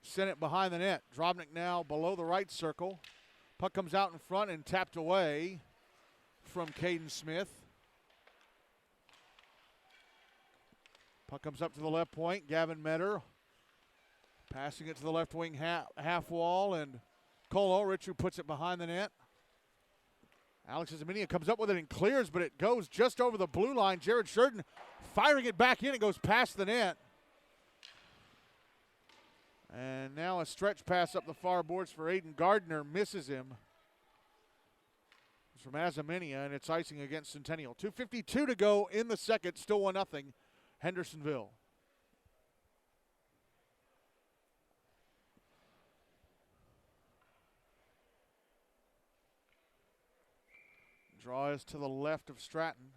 Speaker 1: sent it behind the net. Drobnik now below the right circle. Puck comes out in front and tapped away from Caden Smith. Puck comes up to the left point. Gavin Metter passing it to the left wing half wall, and Cole Ulrich who puts it behind the net. Alex Izaminia comes up with it and clears, but it goes just over the blue line. Jared Sheridan firing it back in. It goes past the net. And now a stretch pass up the far boards for Aiden Gardner. Misses him. It's from Azaminia, and it's icing against Centennial. 2:52 to go in the second. Still 1-0 Hendersonville. Draw is to the left of Stratton.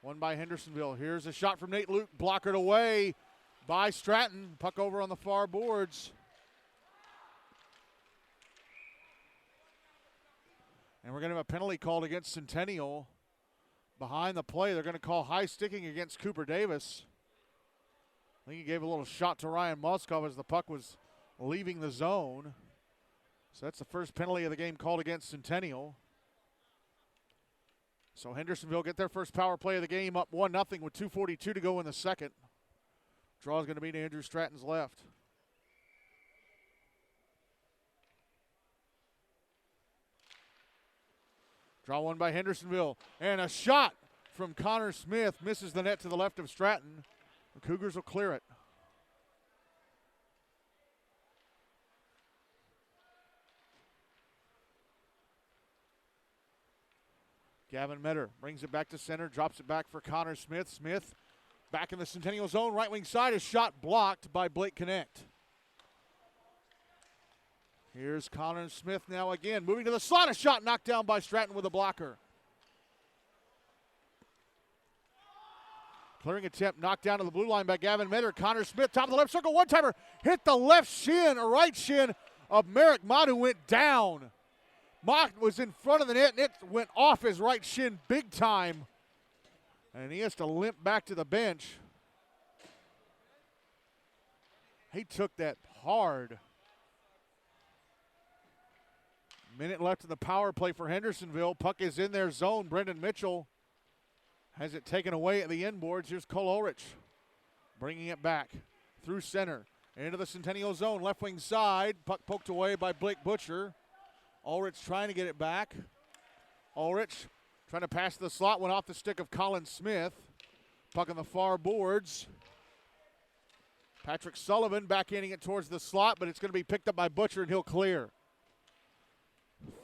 Speaker 1: Won by Hendersonville. Here's a shot from Nate Luke. Blockered away by Stratton. Puck over on the far boards. And we're going to have a penalty called against Centennial. Behind the play, they're going to call high sticking against Cooper Davis. I think he gave a little shot to Ryan Moskov as the puck was leaving the zone. So that's the first penalty of the game called against Centennial. So Hendersonville get their first power play of the game, up 1-0 with 2:42 to go in the second. Draw is going to be to Andrew Stratton's left. Draw one by Hendersonville, and a shot from Connor Smith misses the net to the left of Stratton. The Cougars will clear it. Gavin Metter brings it back to center, drops it back for Connor Smith. Smith back in the Centennial zone, right wing side, a shot blocked by Blake Knecht. Here's Connor Smith now again, moving to the slot, a shot knocked down by Stratton with a blocker. Clearing attempt knocked down to the blue line by Gavin Metter. Connor Smith, top of the left circle, one-timer, hit the left shin, or right shin of Merrick Mott, who went down. Mott was in front of the net, and it went off his right shin big time. And he has to limp back to the bench. He took that hard. Minute left in the power play for Hendersonville. Puck is in their zone. Brendan Mitchell has it taken away at the end boards. Here's Cole Ulrich bringing it back through center into the Centennial zone. Left wing side. Puck poked away by Blake Butcher. Ulrich trying to get it back. Ulrich trying to pass the slot. Went off the stick of Colin Smith. Puck on the far boards. Patrick Sullivan backhanding it towards the slot, but it's going to be picked up by Butcher, and he'll clear.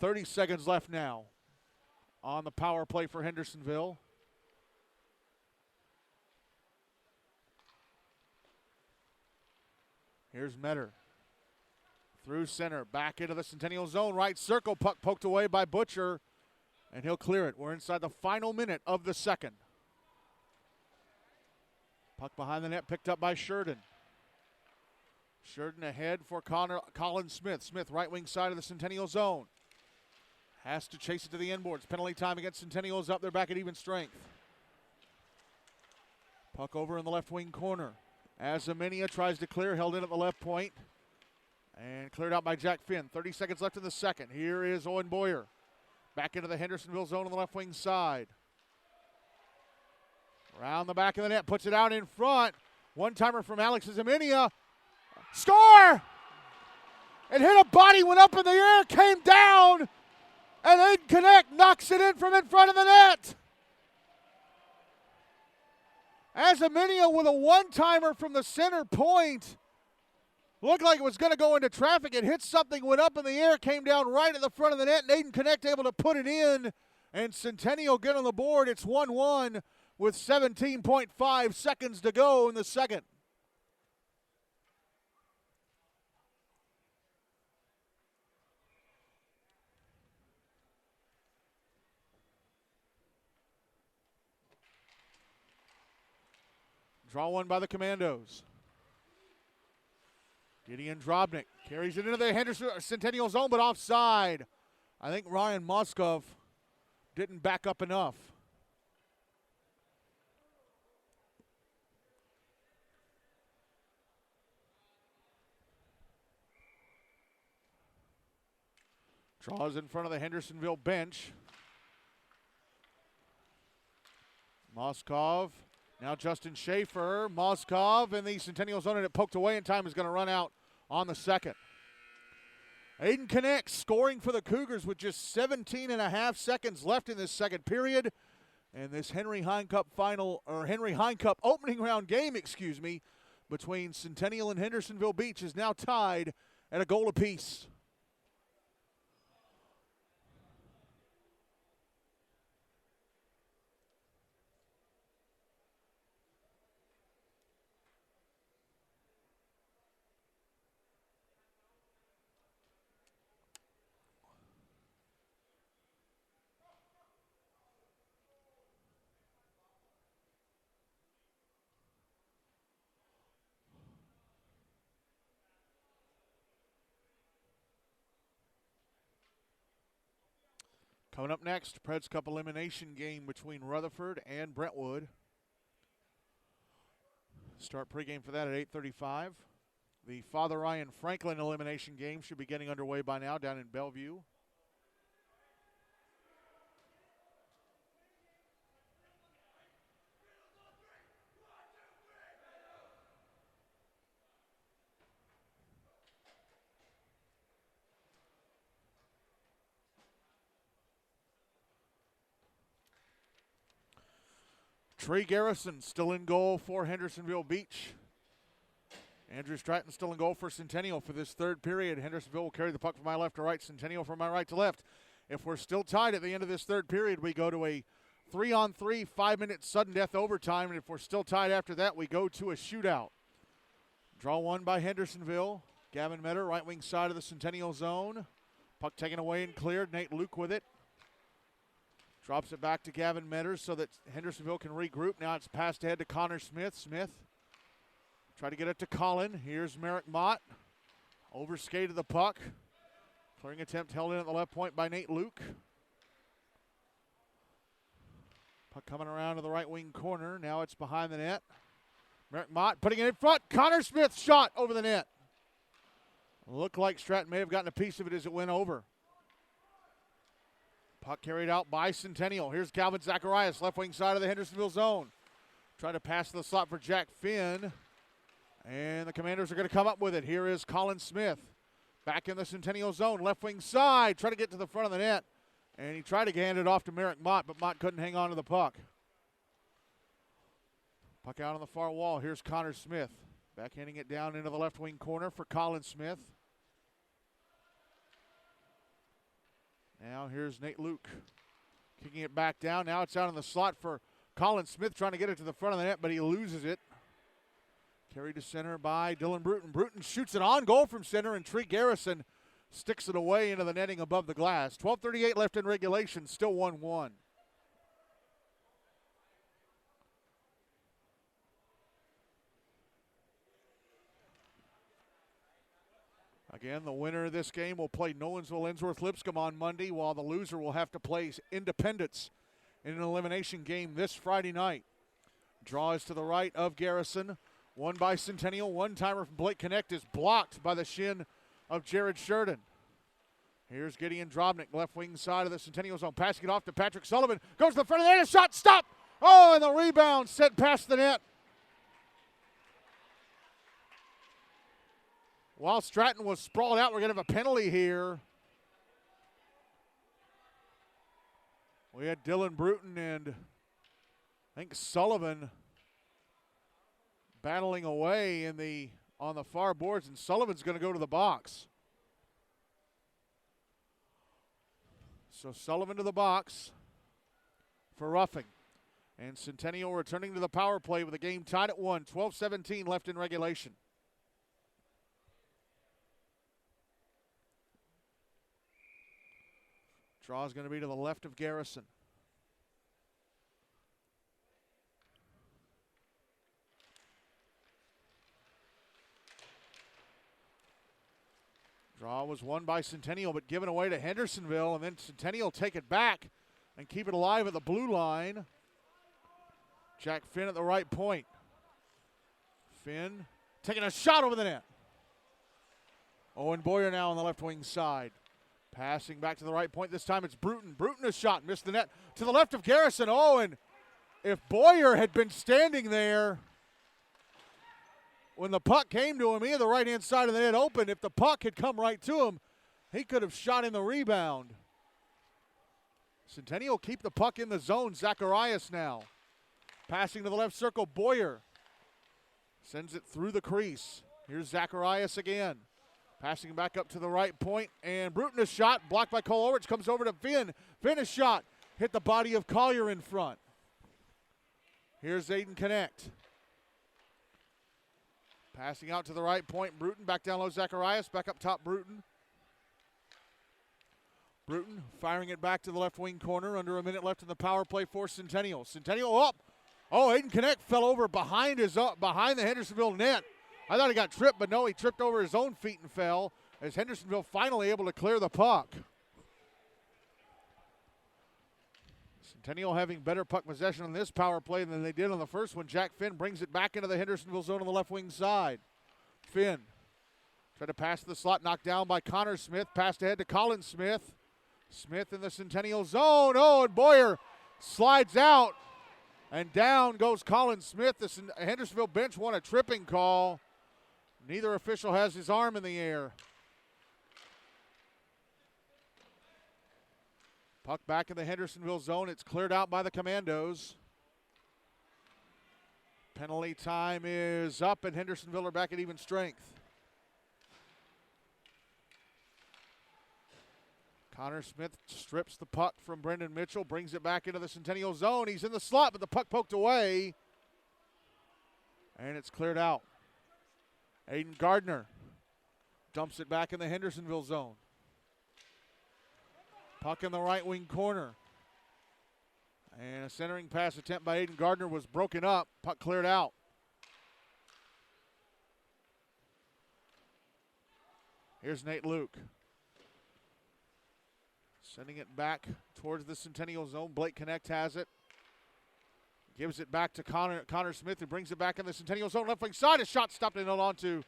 Speaker 1: 30 seconds left now on the power play for Hendersonville. Here's Metter. Through center, back into the Centennial zone, right circle, puck poked away by Butcher, and he'll clear it. We're inside the final minute of the second. Puck behind the net, picked up by Sheridan. Sheridan ahead for Colin Smith. Smith, right wing side of the Centennial zone. Has to chase it to the end boards. Penalty time against Centennial is up. They're back at even strength. Puck over in the left wing corner. Azaminia tries to clear, held in at the left point. And cleared out by Jack Finn. 30 seconds left in the second. Here is Owen Boyer. Back into the Hendersonville zone on the left wing side. Around the back of the net, puts it out in front. One-timer from Alex Izaminia. Score! It hit a body, went up in the air, came down, and Aiden Knecht knocks it in from in front of the net. Azaminia with a one-timer from the center point. Looked like it was going to go into traffic. It hit something, went up in the air, came down right at the front of the net, and Aiden Knecht able to put it in. And Centennial get on the board. It's 1-1 with 17.5 seconds to go in the second. Draw one by the Commandos. Gideon Drobnik carries it into the Centennial zone, but offside. I think Ryan Moskov didn't back up enough. Draws in front of the Hendersonville bench. Moskov, now Justin Schaefer. Moskov in the Centennial zone, and it poked away, and time is going to run out on the second. Aiden Knecht scoring for the Cougars with just 17 and a half seconds left in this second period. And this Henry Hine Cup opening round game, between Centennial and Hendersonville-Beech is now tied at a goal apiece. Coming up next, Preds Cup elimination game between Rutherford and Brentwood. Start pregame for that at 8:35. The Father Ryan Franklin elimination game should be getting underway by now down in Bellevue. Trey Garrison still in goal for Hendersonville-Beech. Andrew Stratton still in goal for Centennial for this third period. Hendersonville will carry the puck from my left to right, Centennial from my right to left. If we're still tied at the end of this third period, we go to a 3-on-3, 5-minute sudden death overtime, and if we're still tied after that, we go to a shootout. Draw one by Hendersonville. Gavin Metter, right wing side of the Centennial zone. Puck taken away and cleared. Nate Luke with it. Drops it back to Gavin Metters so that Hendersonville can regroup. Now it's passed ahead to Connor Smith. Smith try to get it to Colin. Here's Merrick Mott. Overskated the puck. Clearing attempt held in at the left point by Nate Luke. Puck coming around to the right wing corner. Now it's behind the net. Merrick Mott putting it in front. Connor Smith shot over the net. Looked like Stratton may have gotten a piece of it as it went over. Puck carried out by Centennial. Here's Calvin Zacharias, left wing side of the Hendersonville zone. Trying to pass the slot for Jack Finn. And the Commanders are going to come up with it. Here is Colin Smith. Back in the Centennial zone, left wing side. Trying to get to the front of the net. And he tried to hand it off to Merrick Mott, but Mott couldn't hang on to the puck. Puck out on the far wall. Here's Connor Smith. Backhanding it down into the left wing corner for Colin Smith. Now here's Nate Luke kicking it back down. Now it's out in the slot for Colin Smith trying to get it to the front of the net, but he loses it. Carried to center by Dylan Bruton. Bruton shoots it on goal from center, and Tree Garrison sticks it away into the netting above the glass. 12:38 left in regulation, still 1-1. Again, the winner of this game will play Nolensville-Ensworth-Lipscomb on Monday, while the loser will have to play Independence in an elimination game this Friday night. Draw is to the right of Garrison. One by Centennial. One-timer from Blake Knecht is blocked by the shin of Jared Sheridan. Here's Gideon Drobnik, left wing side of the Centennial zone. Passing it off to Patrick Sullivan. Goes to the front of the net. A shot. Stop. Oh, and the rebound sent past the net. While Stratton was sprawled out, we're going to have a penalty here. We had Dylan Bruton and I think Sullivan battling away on the far boards, and Sullivan's going to go to the box. So Sullivan to the box for roughing. And Centennial returning to the power play with the game tied at 1. 12:17 left in regulation. Draw is going to be to the left of Garrison. Draw was won by Centennial, but given away to Hendersonville, and then Centennial take it back and keep it alive at the blue line. Jack Finn at the right point. Finn taking a shot over the net. Owen Boyer now on the left wing side. Passing back to the right point. This time it's Bruton. Bruton a shot, missed the net. To the left of Garrison. Oh, and if Boyer had been standing there when the puck came to him, he had the right-hand side of the net open. If the puck had come right to him, he could have shot in the rebound. Centennial keep the puck in the zone. Zacharias now. Passing to the left circle, Boyer. Sends it through the crease. Here's Zacharias again. Passing back up to the right point, and Bruton a shot, blocked by Cole Ulrich, comes over to Finn. Finn a shot, hit the body of Collier in front. Here's Aiden Knecht. Passing out to the right point, Bruton, back down low, Zacharias, back up top, Bruton. Bruton firing it back to the left wing corner, under a minute left in the power play for Centennial. Centennial up. Oh, Aiden Knecht fell over behind the Hendersonville net. I thought he got tripped, but no, he tripped over his own feet and fell as Hendersonville finally able to clear the puck. Centennial having better puck possession on this power play than they did on the first one. Jack Finn brings it back into the Hendersonville zone on the left wing side. Finn tried to pass the slot, knocked down by Connor Smith. Passed ahead to Colin Smith. Smith in the Centennial zone. Oh, and Boyer slides out. And down goes Colin Smith. The Hendersonville bench won a tripping call. Neither official has his arm in the air. Puck back in the Hendersonville zone. It's cleared out by the Commandos. Penalty time is up, and Hendersonville are back at even strength. Connor Smith strips the puck from Brendan Mitchell, brings it back into the Centennial zone. He's in the slot, but the puck poked away. And it's cleared out. Aiden Gardner dumps it back in the Hendersonville zone. Puck in the right wing corner. And a centering pass attempt by Aiden Gardner was broken up. Puck cleared out. Here's Nate Luke. Sending it back towards the Centennial zone. Blake Knecht has it. Gives it back to Connor Smith, who brings it back in the Centennial zone. Left wing side, a shot stopped and held on to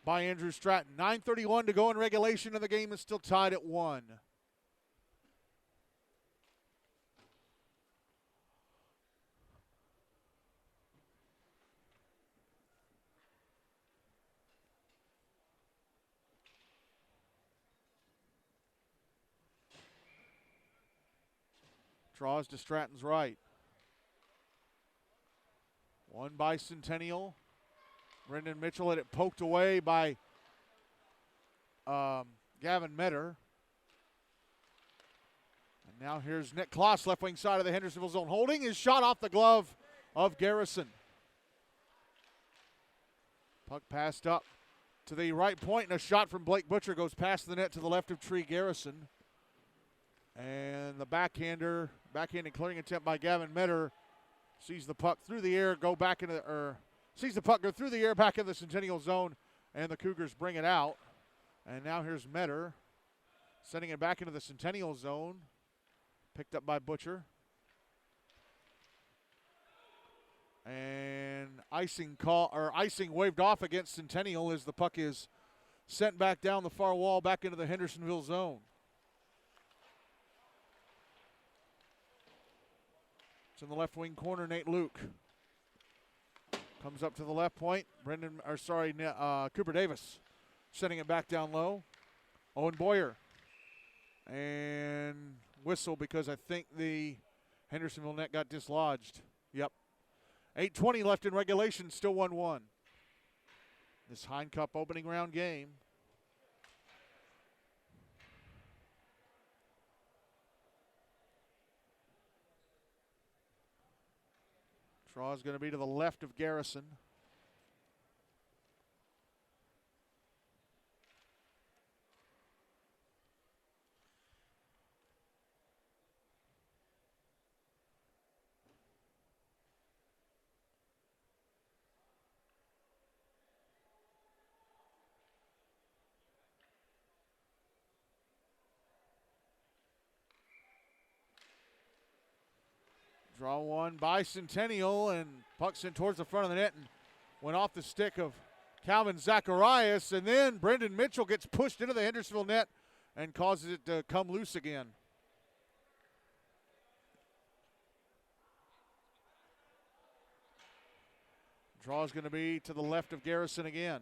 Speaker 1: by Andrew Stratton. 9:31 to go in regulation, and the game is still tied at 1. Draws to Stratton's right. Won by Centennial. Brendan Mitchell had it poked away by Gavin Metter. And now here's Nick Kloss, left wing side of the Hendersonville zone, holding his shot off the glove of Garrison. Puck passed up to the right point, and a shot from Blake Butcher goes past the net to the left of Tree Garrison. And the backhanded clearing attempt by Gavin Metter sees the puck through the air, sees the puck go through the air back in the Centennial zone, and the Cougars bring it out. And now here's Metter sending it back into the Centennial zone, picked up by Butcher. And icing waved off against Centennial as the puck is sent back down the far wall back into the Hendersonville zone. It's in the left wing corner, Nate Luke. Comes up to the left point. Cooper Davis sending it back down low. Owen Boyer. And whistle because I think the Hendersonville net got dislodged. Yep. 8:20 left in regulation, still 1-1. This Hine Cup opening round game. Draw is going to be to the left of Garrison. Draw one by Centennial, and puck's in towards the front of the net and went off the stick of Calvin Zacharias, and then Brendan Mitchell gets pushed into the Hendersonville net and causes it to come loose again. Draw is going to be to the left of Garrison again.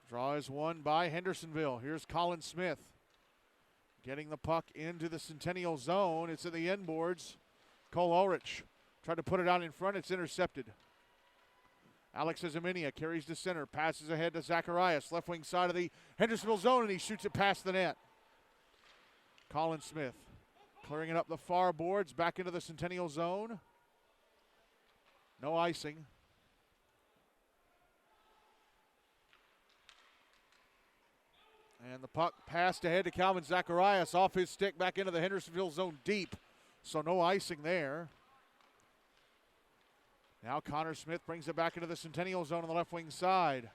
Speaker 1: Draw is won by Hendersonville. Here's Colin Smith getting the puck into the Centennial zone. It's at the end boards. Cole Ulrich tried to put it out in front. It's intercepted. Alex Azaminia carries to center, passes ahead to Zacharias, left wing side of the Hendersonville zone, and he shoots it past the net. Colin Smith clearing it up the far boards, back into the Centennial zone. No icing. And the puck passed ahead to Calvin Zacharias, off his stick, back into the Hendersonville zone deep. So no icing there. Now Connor Smith brings it back into the Centennial zone on the left wing side.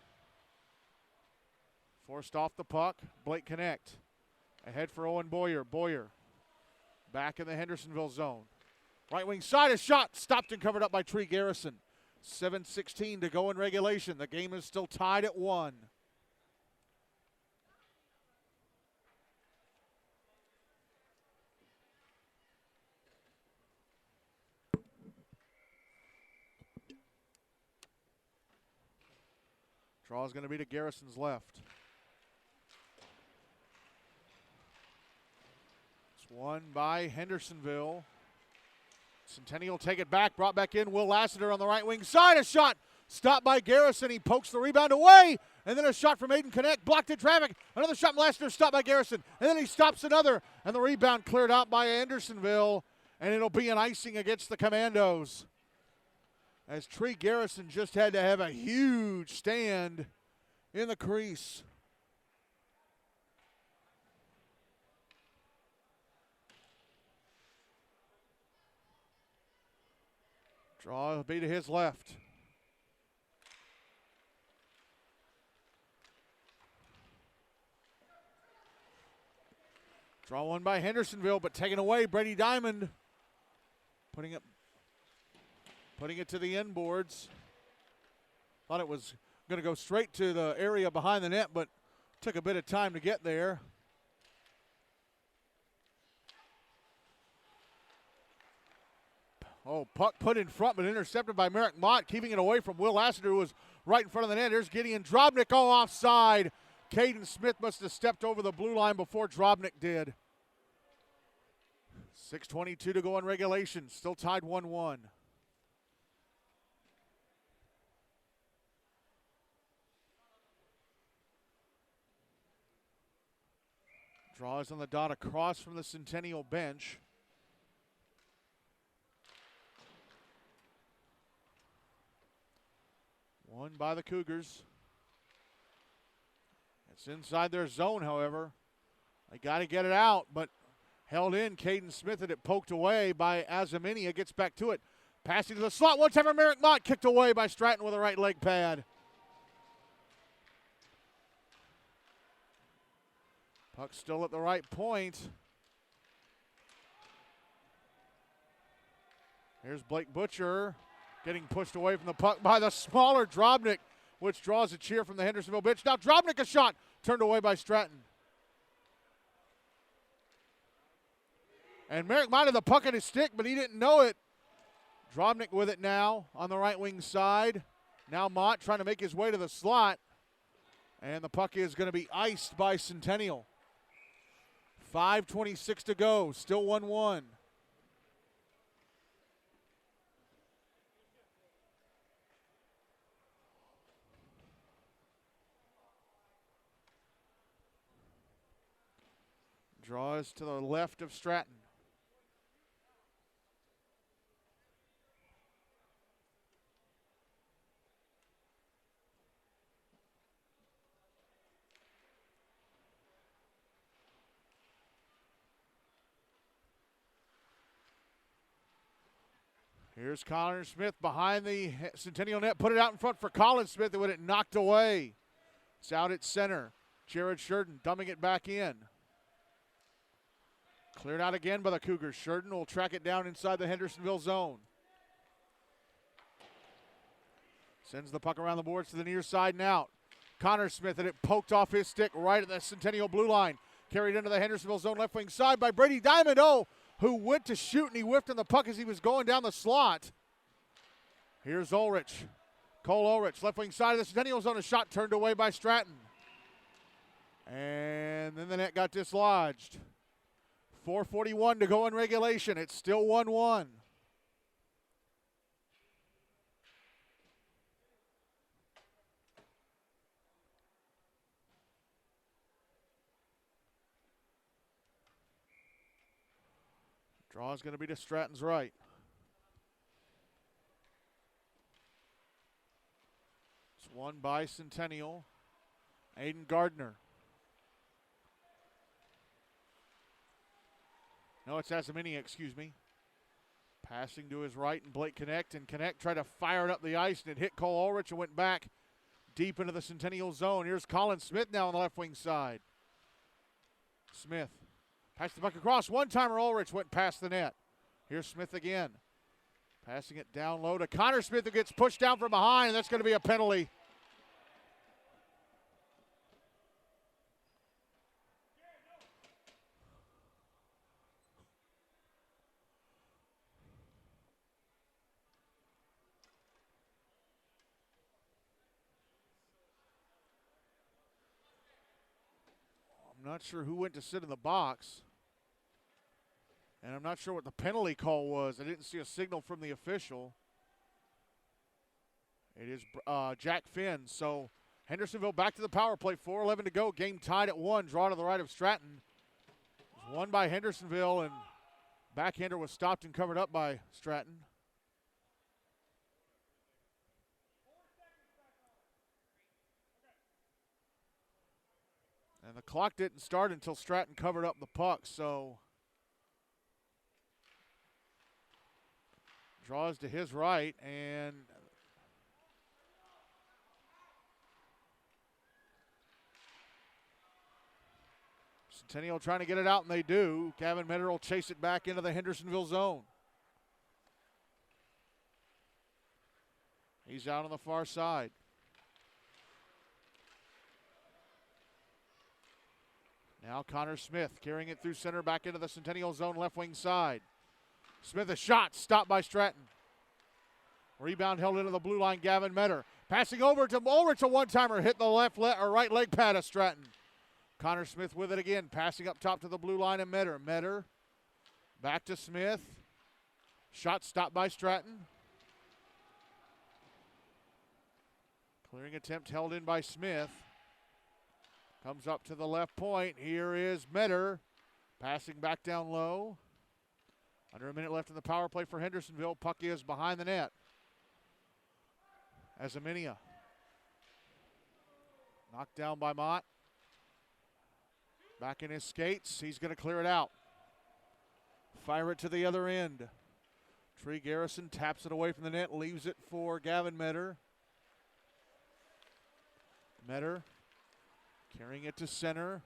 Speaker 1: Forced off the puck, Blake Knecht. Ahead for Owen Boyer. Boyer back in the Hendersonville zone. Right wing side, a shot stopped and covered up by Tree Garrison. 7:16 to go in regulation. The game is still tied at 1. Draw is going to be to Garrison's left. It's won by Hendersonville. Centennial take it back, brought back in. Will Lassiter on the right wing side. A shot stopped by Garrison. He pokes the rebound away. And then a shot from Aiden Knecht, blocked in traffic. Another shot from Lassiter, stopped by Garrison. And then he stops another. And the rebound cleared out by Hendersonville. And it'll be an icing against the Commandos, as Tree Garrison just had to have a huge stand in the crease. Draw will be to his left. Draw one by Hendersonville, but taken away. Brady Diamond putting it to the end boards. Thought it was going to go straight to the area behind the net, but took a bit of time to get there. Oh, puck put in front, but intercepted by Merrick Mott, keeping it away from Will Lassiter, who was right in front of the net. There's Gideon Drobnik, all offside. Caden Smith must have stepped over the blue line before Drobnik did. 6:22 to go in regulation. Still tied 1-1. Draws on the dot across from the Centennial bench. Won by the Cougars. It's inside their zone, however. They got to get it out, but held in. Caden Smith had it poked away by Azaminia. Gets back to it. Passing to the slot. One time for Merrick Mott. Kicked away by Stratton with a right leg pad. Puck still at the right point. Here's Blake Butcher getting pushed away from the puck by the smaller Drobnik, which draws a cheer from the Hendersonville-Beech. Now Drobnik, a shot turned away by Stratton. And Merrick Mott had the puck at his stick, but he didn't know it. Drobnik with it now on the right wing side. Now Mott trying to make his way to the slot. And the puck is going to be iced by Centennial. 5:26 to go, still 1-1. Draws to the left of Stratton. Here's Connor Smith behind the Centennial net. Put it out in front for Colin Smith, and when it knocked away. It's out at center. Jared Sheridan dumbing it back in. Cleared out again by the Cougars. Sheridan will track it down inside the Hendersonville zone. Sends the puck around the boards to the near side and out. Connor Smith, and it poked off his stick right at the Centennial blue line. Carried into the Hendersonville zone left wing side by Brady Diamond, who went to shoot, and he whiffed on the puck as he was going down the slot. Here's Ulrich. Cole Ulrich, left wing side of the Centennial zone. A shot turned away by Stratton. And then the net got dislodged. 4:41 to go in regulation. It's still 1-1. Draw is going to be to Stratton's right. It's won by Centennial. Aiden Gardner. No, it's Azaminia, excuse me. Passing to his right, and Blake Knecht. And Knecht tried to fire it up the ice, and it hit Cole Ulrich and went back deep into the Centennial zone. Here's Colin Smith now on the left wing side. Smith. Passed the puck across. One-timer Ulrich went past the net. Here's Smith again. Passing it down low to Connor Smith, who gets pushed down from behind, and that's going to be a penalty. I'm not sure who went to sit in the box. And I'm not sure what the penalty call was. I didn't see a signal from the official. It is Jack Finn. So Hendersonville back to the power play. 4:11 to go. Game tied at 1. Draw to the right of Stratton. It was won by Hendersonville, and backhander was stopped and covered up by Stratton. And the clock didn't start until Stratton covered up the puck, so draws to his right, and Centennial trying to get it out, and they do. Gavin Metter will chase it back into the Hendersonville zone. He's out on the far side. Now Connor Smith carrying it through center back into the Centennial zone left wing side. Smith a shot stopped by Stratton. Rebound held into the blue line, Gavin Metter. Passing over to Ulrich, a one-timer, hit the right leg pad of Stratton. Connor Smith with it again, passing up top to the blue line and Metter. Metter back to Smith. Shot stopped by Stratton. Clearing attempt held in by Smith. Comes up to the left point. Here is Metter. Passing back down low. Under a minute left in the power play for Hendersonville. Puck is behind the net. Azaminia. Knocked down by Mott. Back in his skates. He's going to clear it out. Fire it to the other end. Tree Garrison taps it away from the net. Leaves it for Gavin Metter. Metter carrying it to center.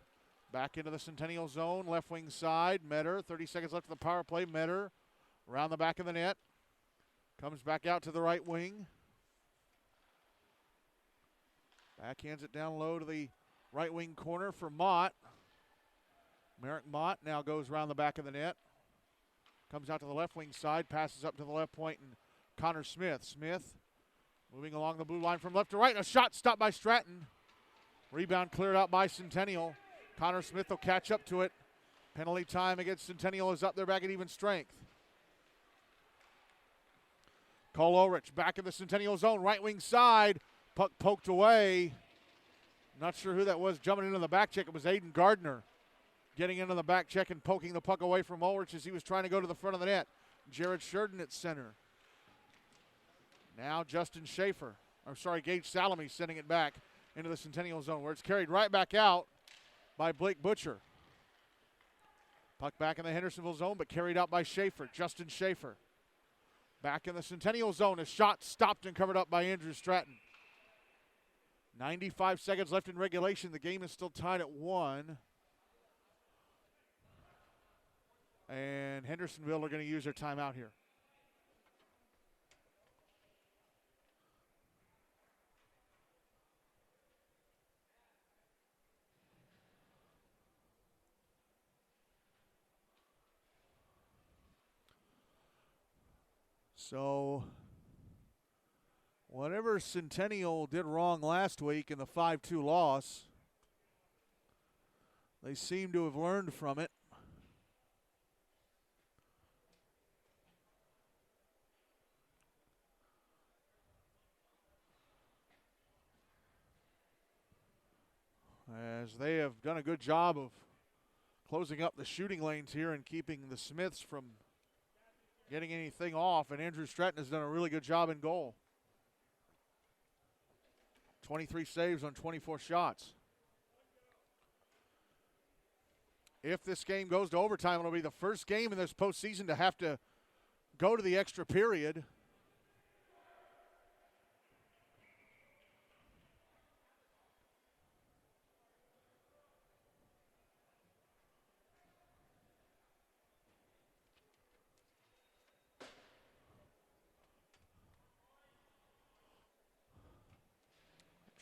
Speaker 1: Back into the Centennial zone. Left wing side. Metter. 30 seconds left in the power play. Metter around the back of the net. Comes back out to the right wing. Backhands it down low to the right wing corner for Mott. Merrick Mott now goes around the back of the net. Comes out to the left wing side. Passes up to the left point, and Connor Smith. Smith moving along the blue line from left to right. A shot stopped by Stratton. Rebound cleared out by Centennial. Connor Smith will catch up to it. Penalty time against Centennial is up there back at even strength. Cole Ulrich back in the Centennial zone. Right wing side. Puck poked away. Not sure who that was jumping into the back check. It was Aiden Gardner getting into the back check and poking the puck away from Ulrich as he was trying to go to the front of the net. Jared Sheridan at center. Now Justin Schaefer. Gage Salome sending it back into the Centennial zone where it's carried right back out by Blake Butcher. Puck back in the Hendersonville zone, but carried out by Schaefer. Justin Schaefer. Back in the Centennial zone, a shot stopped and covered up by Andrew Stratton. 95 seconds left in regulation. The game is still tied at 1. And Hendersonville are going to use their timeout here. So, whatever Centennial did wrong last week in the 5-2 loss, they seem to have learned from it. As they have done a good job of closing up the shooting lanes here and keeping the Smiths from getting anything off, and Andrew Stratton has done a really good job in goal. 23 saves on 24 shots. If this game goes to overtime, it'll be the first game in this postseason to have to go to the extra period.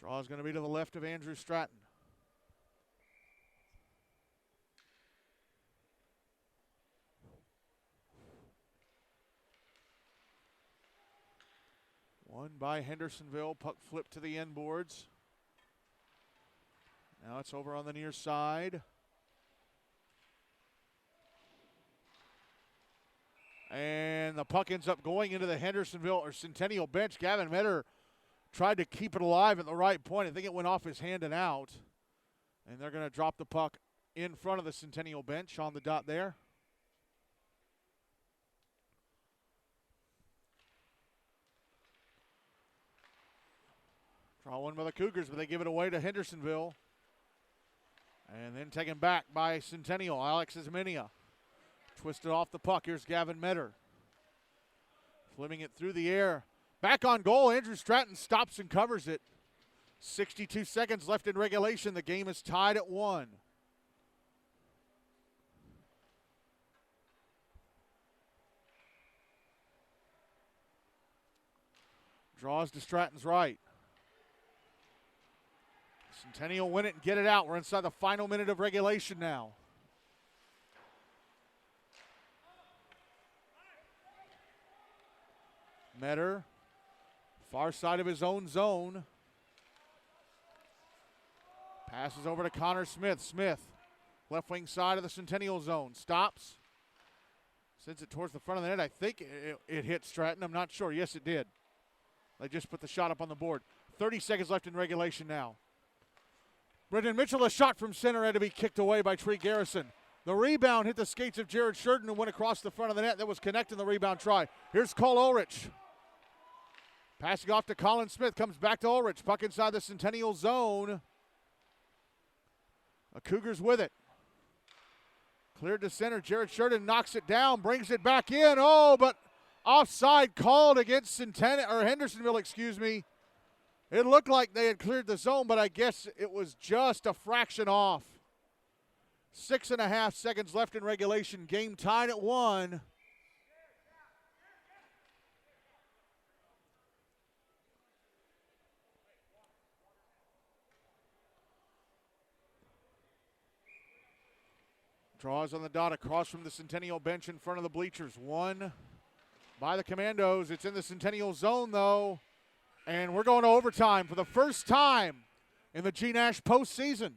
Speaker 1: Draw is going to be to the left of Andrew Stratton. Won by Hendersonville. Puck flipped to the end boards. Now it's over on the near side. And the puck ends up going into the Hendersonville or Centennial bench. Gavin Metter tried to keep it alive at the right point. I think it went off his hand and out. And they're going to drop the puck in front of the Centennial bench on the dot there. Draw one by the Cougars, but they give it away to Hendersonville. And then taken back by Centennial. Alex Isminia twisted off the puck. Here's Gavin Metter. Flipping it through the air. Back on goal, Andrew Stratton stops and covers it. 62 seconds left in regulation. The game is tied at 1. Draws to Stratton's right. Centennial win it and get it out. We're inside the final minute of regulation now. Metter, far side of his own zone. Passes over to Connor Smith. Smith, left wing side of the Centennial zone. Stops. Sends it towards the front of the net. I think it hit Stratton. I'm not sure. Yes, it did. They just put the shot up on the board. 30 seconds left in regulation now. Brendan Mitchell, a shot from center, had to be kicked away by Tree Garrison. The rebound hit the skates of Jared Sheridan and went across the front of the net. That was connecting the rebound try. Here's Cole Ulrich. Passing off to Colin Smith, comes back to Ulrich. Puck inside the Centennial zone. The Cougars with it. Cleared to center. Jared Sheridan knocks it down, brings it back in. Oh, but offside called against Hendersonville, excuse me. It looked like they had cleared the zone, but I guess it was just a fraction off. 6.5 seconds left in regulation. Game tied at 1. Draws on the dot across from the Centennial bench in front of the bleachers. One by the Commandos. It's in the Centennial zone, though. And we're going to overtime for the first time in the GNASH postseason.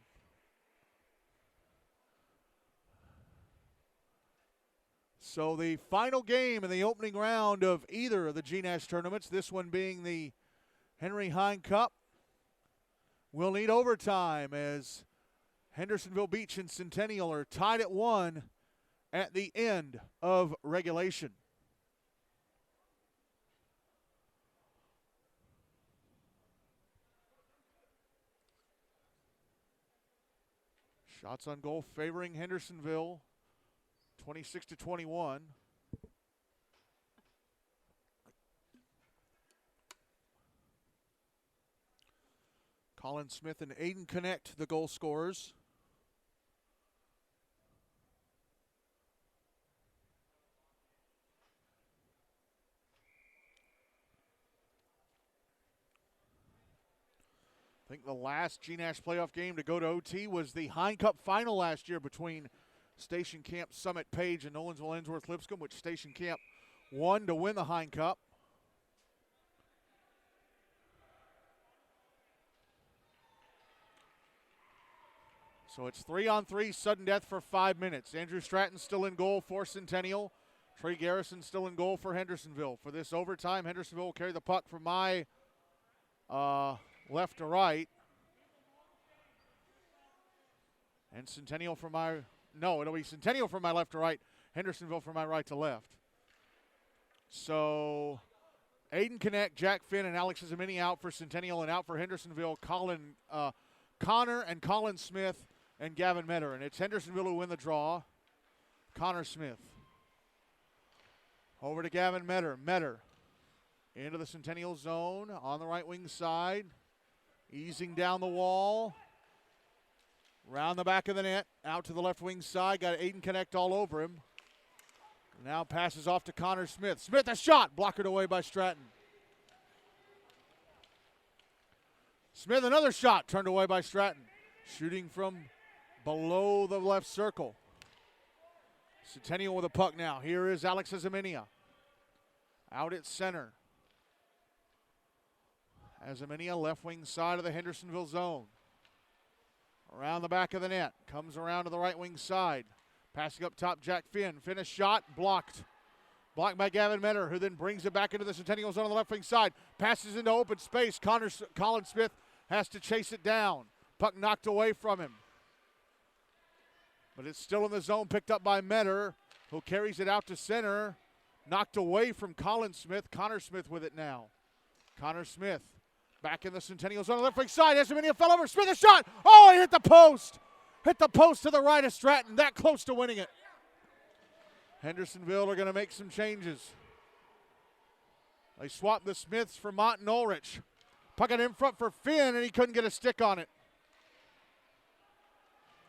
Speaker 1: So the final game in the opening round of either of the GNASH tournaments, this one being the Hine Cup, will need overtime as Hendersonville-Beech and Centennial are tied at 1 at the end of regulation. Shots on goal favoring Hendersonville, 26-21. Colin Smith and Aiden Knecht, the goal scorers. I think the last GNASH playoff game to go to OT was the Hine Cup final last year between Station Camp Summit Page and Nolensville-Ensworth-Lipscomb, which Station Camp won to win the Hine Cup. So it's 3-on-3, sudden death for 5 minutes. Andrew Stratton still in goal for Centennial. Trey Garrison still in goal for Hendersonville. For this overtime, Hendersonville will carry the puck from my left to right. And Centennial from my, no, it'll be Centennial from my left to right, Hendersonville from my right to left. So Aiden Knecht, Jack Finn, and Alex Zamini out for Centennial, and out for Hendersonville, Connor and Colin Smith and Gavin Metter. And it's Hendersonville who win the draw. Connor Smith. Over to Gavin Metter. Metter into the Centennial zone on the right wing side. Easing down the wall. Round the back of the net. Out to the left wing side. Got Aiden Knecht all over him. Now passes off to Connor Smith. Smith, a shot. Blockered away by Stratton. Smith, another shot. Turned away by Stratton. Shooting from below the left circle. Centennial with a puck now. Here is Alex Azaminia. Out at center. Azaminia, left wing side of the Hendersonville zone. Around the back of the net. Comes around to the right wing side. Passing up top, Jack Finn. Finn, a shot, blocked. Blocked by Gavin Metter, who then brings it back into the Centennial zone on the left wing side. Passes into open space. Colin Smith has to chase it down. Puck knocked away from him. But it's still in the zone, picked up by Metter, who carries it out to center. Knocked away from Colin Smith. Connor Smith with it now. Connor Smith back in the Centennial zone on the left wing side. Azaminia fell over. Smith, a shot. Oh, he hit the post. Hit the post to the right of Stratton. That close to winning it. Hendersonville are going to make some changes. They swapped the Smiths for Mott and Ulrich. Puck it in front for Finn, and he couldn't get a stick on it.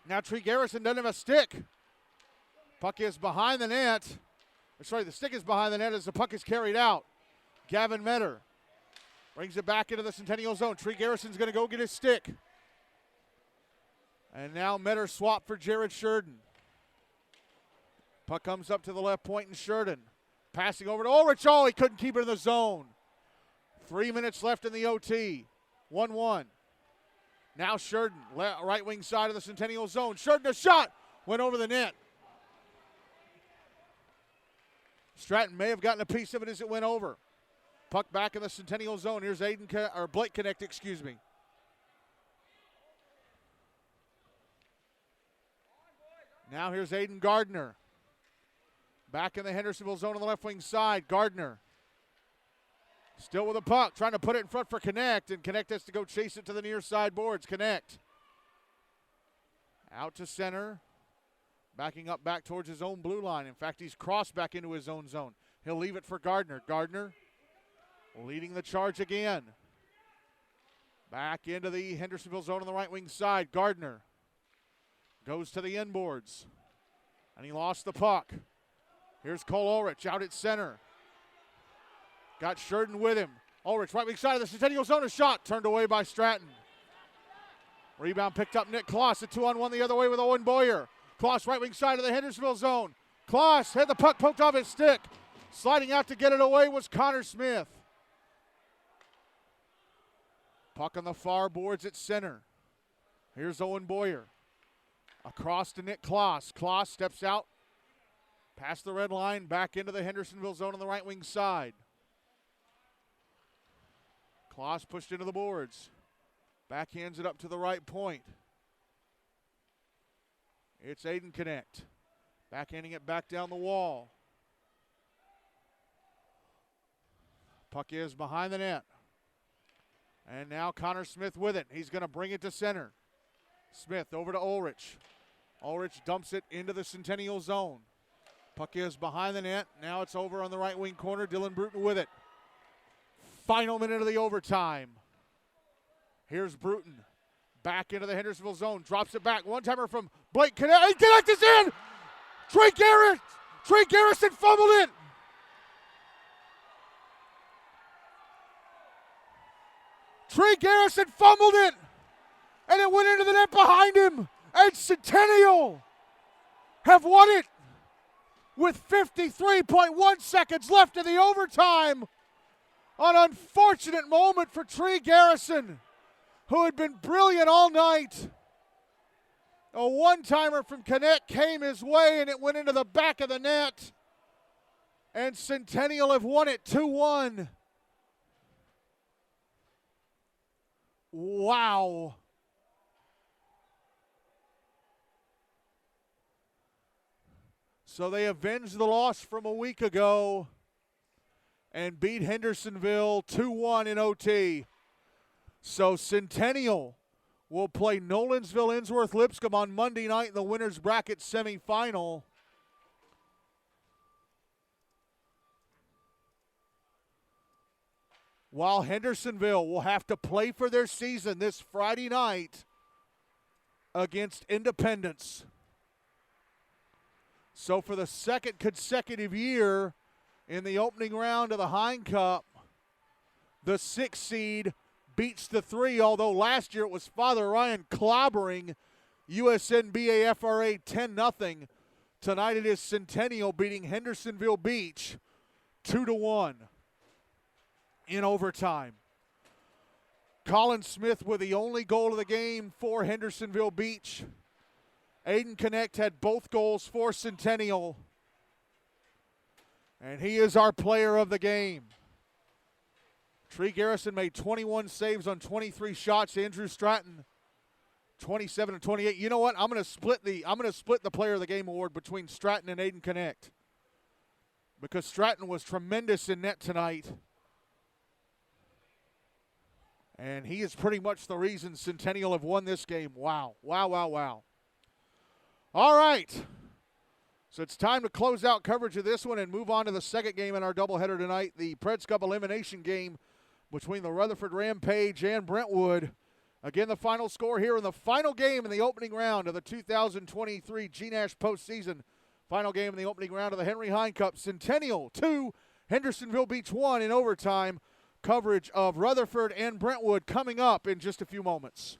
Speaker 1: Now Tree Garrison doesn't have a stick. Puck is behind the net. Sorry, the stick is behind the net as the puck is carried out. Gavin Metter brings it back into the Centennial zone. Tree Garrison's going to go get his stick. And now Metter swap for Jared Sheridan. Puck comes up to the left point and Sheridan passing over to Ulrich. Oh, he couldn't keep it in the zone. 3 minutes left in the OT. 1-1. Now Sheridan, right wing side of the Centennial zone. Sheridan, a shot. Went over the net. Stratton may have gotten a piece of it as it went over. Puck back in the Centennial zone. Here's Blake Knecht, excuse me. Now here's Aiden Gardner. Back in the Hendersonville zone on the left wing side. Gardner still with the puck, trying to put it in front for Knecht, and Knecht has to go chase it to the near side boards. Knecht out to center, backing up back towards his own blue line. In fact, he's crossed back into his own zone. He'll leave it for Gardner. Gardner leading the charge again. Back into the Hendersonville zone on the right wing side. Gardner goes to the inboards, and he lost the puck. Here's Cole Ulrich out at center. Got Sheridan with him. Ulrich, right wing side of the Centennial zone, a shot turned away by Stratton. Rebound picked up Nick Kloss, a 2-on-1 the other way with Owen Boyer. Kloss, right wing side of the Hendersonville zone. Kloss had the puck poked off his stick. Sliding out to get it away was Connor Smith. Puck on the far boards at center. Here's Owen Boyer. Across to Nick Kloss. Kloss steps out, past the red line, back into the Hendersonville zone on the right wing side. Kloss pushed into the boards. Backhands it up to the right point. It's Aiden Knecht. Backhanding it back down the wall. Puck is behind the net. And now Connor Smith with it. He's going to bring it to center. Smith over to Ulrich. Ulrich dumps it into the Centennial zone. Puck is behind the net. Now it's over on the right wing corner. Dylan Bruton with it. Final minute of the overtime. Here's Bruton. Back into the Hendersonville zone. Drops it back. One-timer from Blake Knecht. Aiden Knecht is in! Trey Garrison fumbled it! Trey Garrison fumbled it! And it went into the net behind him! And Centennial have won it with 53.1 seconds left in the overtime. An unfortunate moment for Trey Garrison, who had been brilliant all night. A one-timer from Knecht came his way, and it went into the back of the net. And Centennial have won it 2-1. Wow. So they avenged the loss from a week ago and beat Hendersonville 2-1 in OT. So Centennial will play Nolensville-Innsworth-Lipscomb on Monday night in the Winners Bracket semifinal. While Hendersonville will have to play for their season this Friday night against Independence. So for the second consecutive year in the opening round of the Hine Cup, the 6 seed beats the 3, although last year it was Father Ryan clobbering USNBAFRA 10-0. Tonight it is Centennial beating Hendersonville-Beech 2-1 in overtime. Colin Smith with the only goal of the game for Hendersonville-Beech. Aiden Knecht had both goals for Centennial. And he is our player of the game. Trey Garrison made 21 saves on 23 shots. Andrew Stratton, 27 and 28. You know what? I'm going to split the player of the game award between Stratton and Aiden Knecht, because Stratton was tremendous in net tonight. And he is pretty much the reason Centennial have won this game. Wow. Wow, wow, wow. All right. So it's time to close out coverage of this one and move on to the second game in our doubleheader tonight, the Preds Cup elimination game between the Rutherford Rampage and Brentwood. Again, the final score here in the final game in the opening round of the 2023 GNASH postseason. Final game in the opening round of the Henry Hine Cup. Centennial 2, Hendersonville-Beech 1 in overtime. Coverage of Rutherford and Brentwood coming up in just a few moments.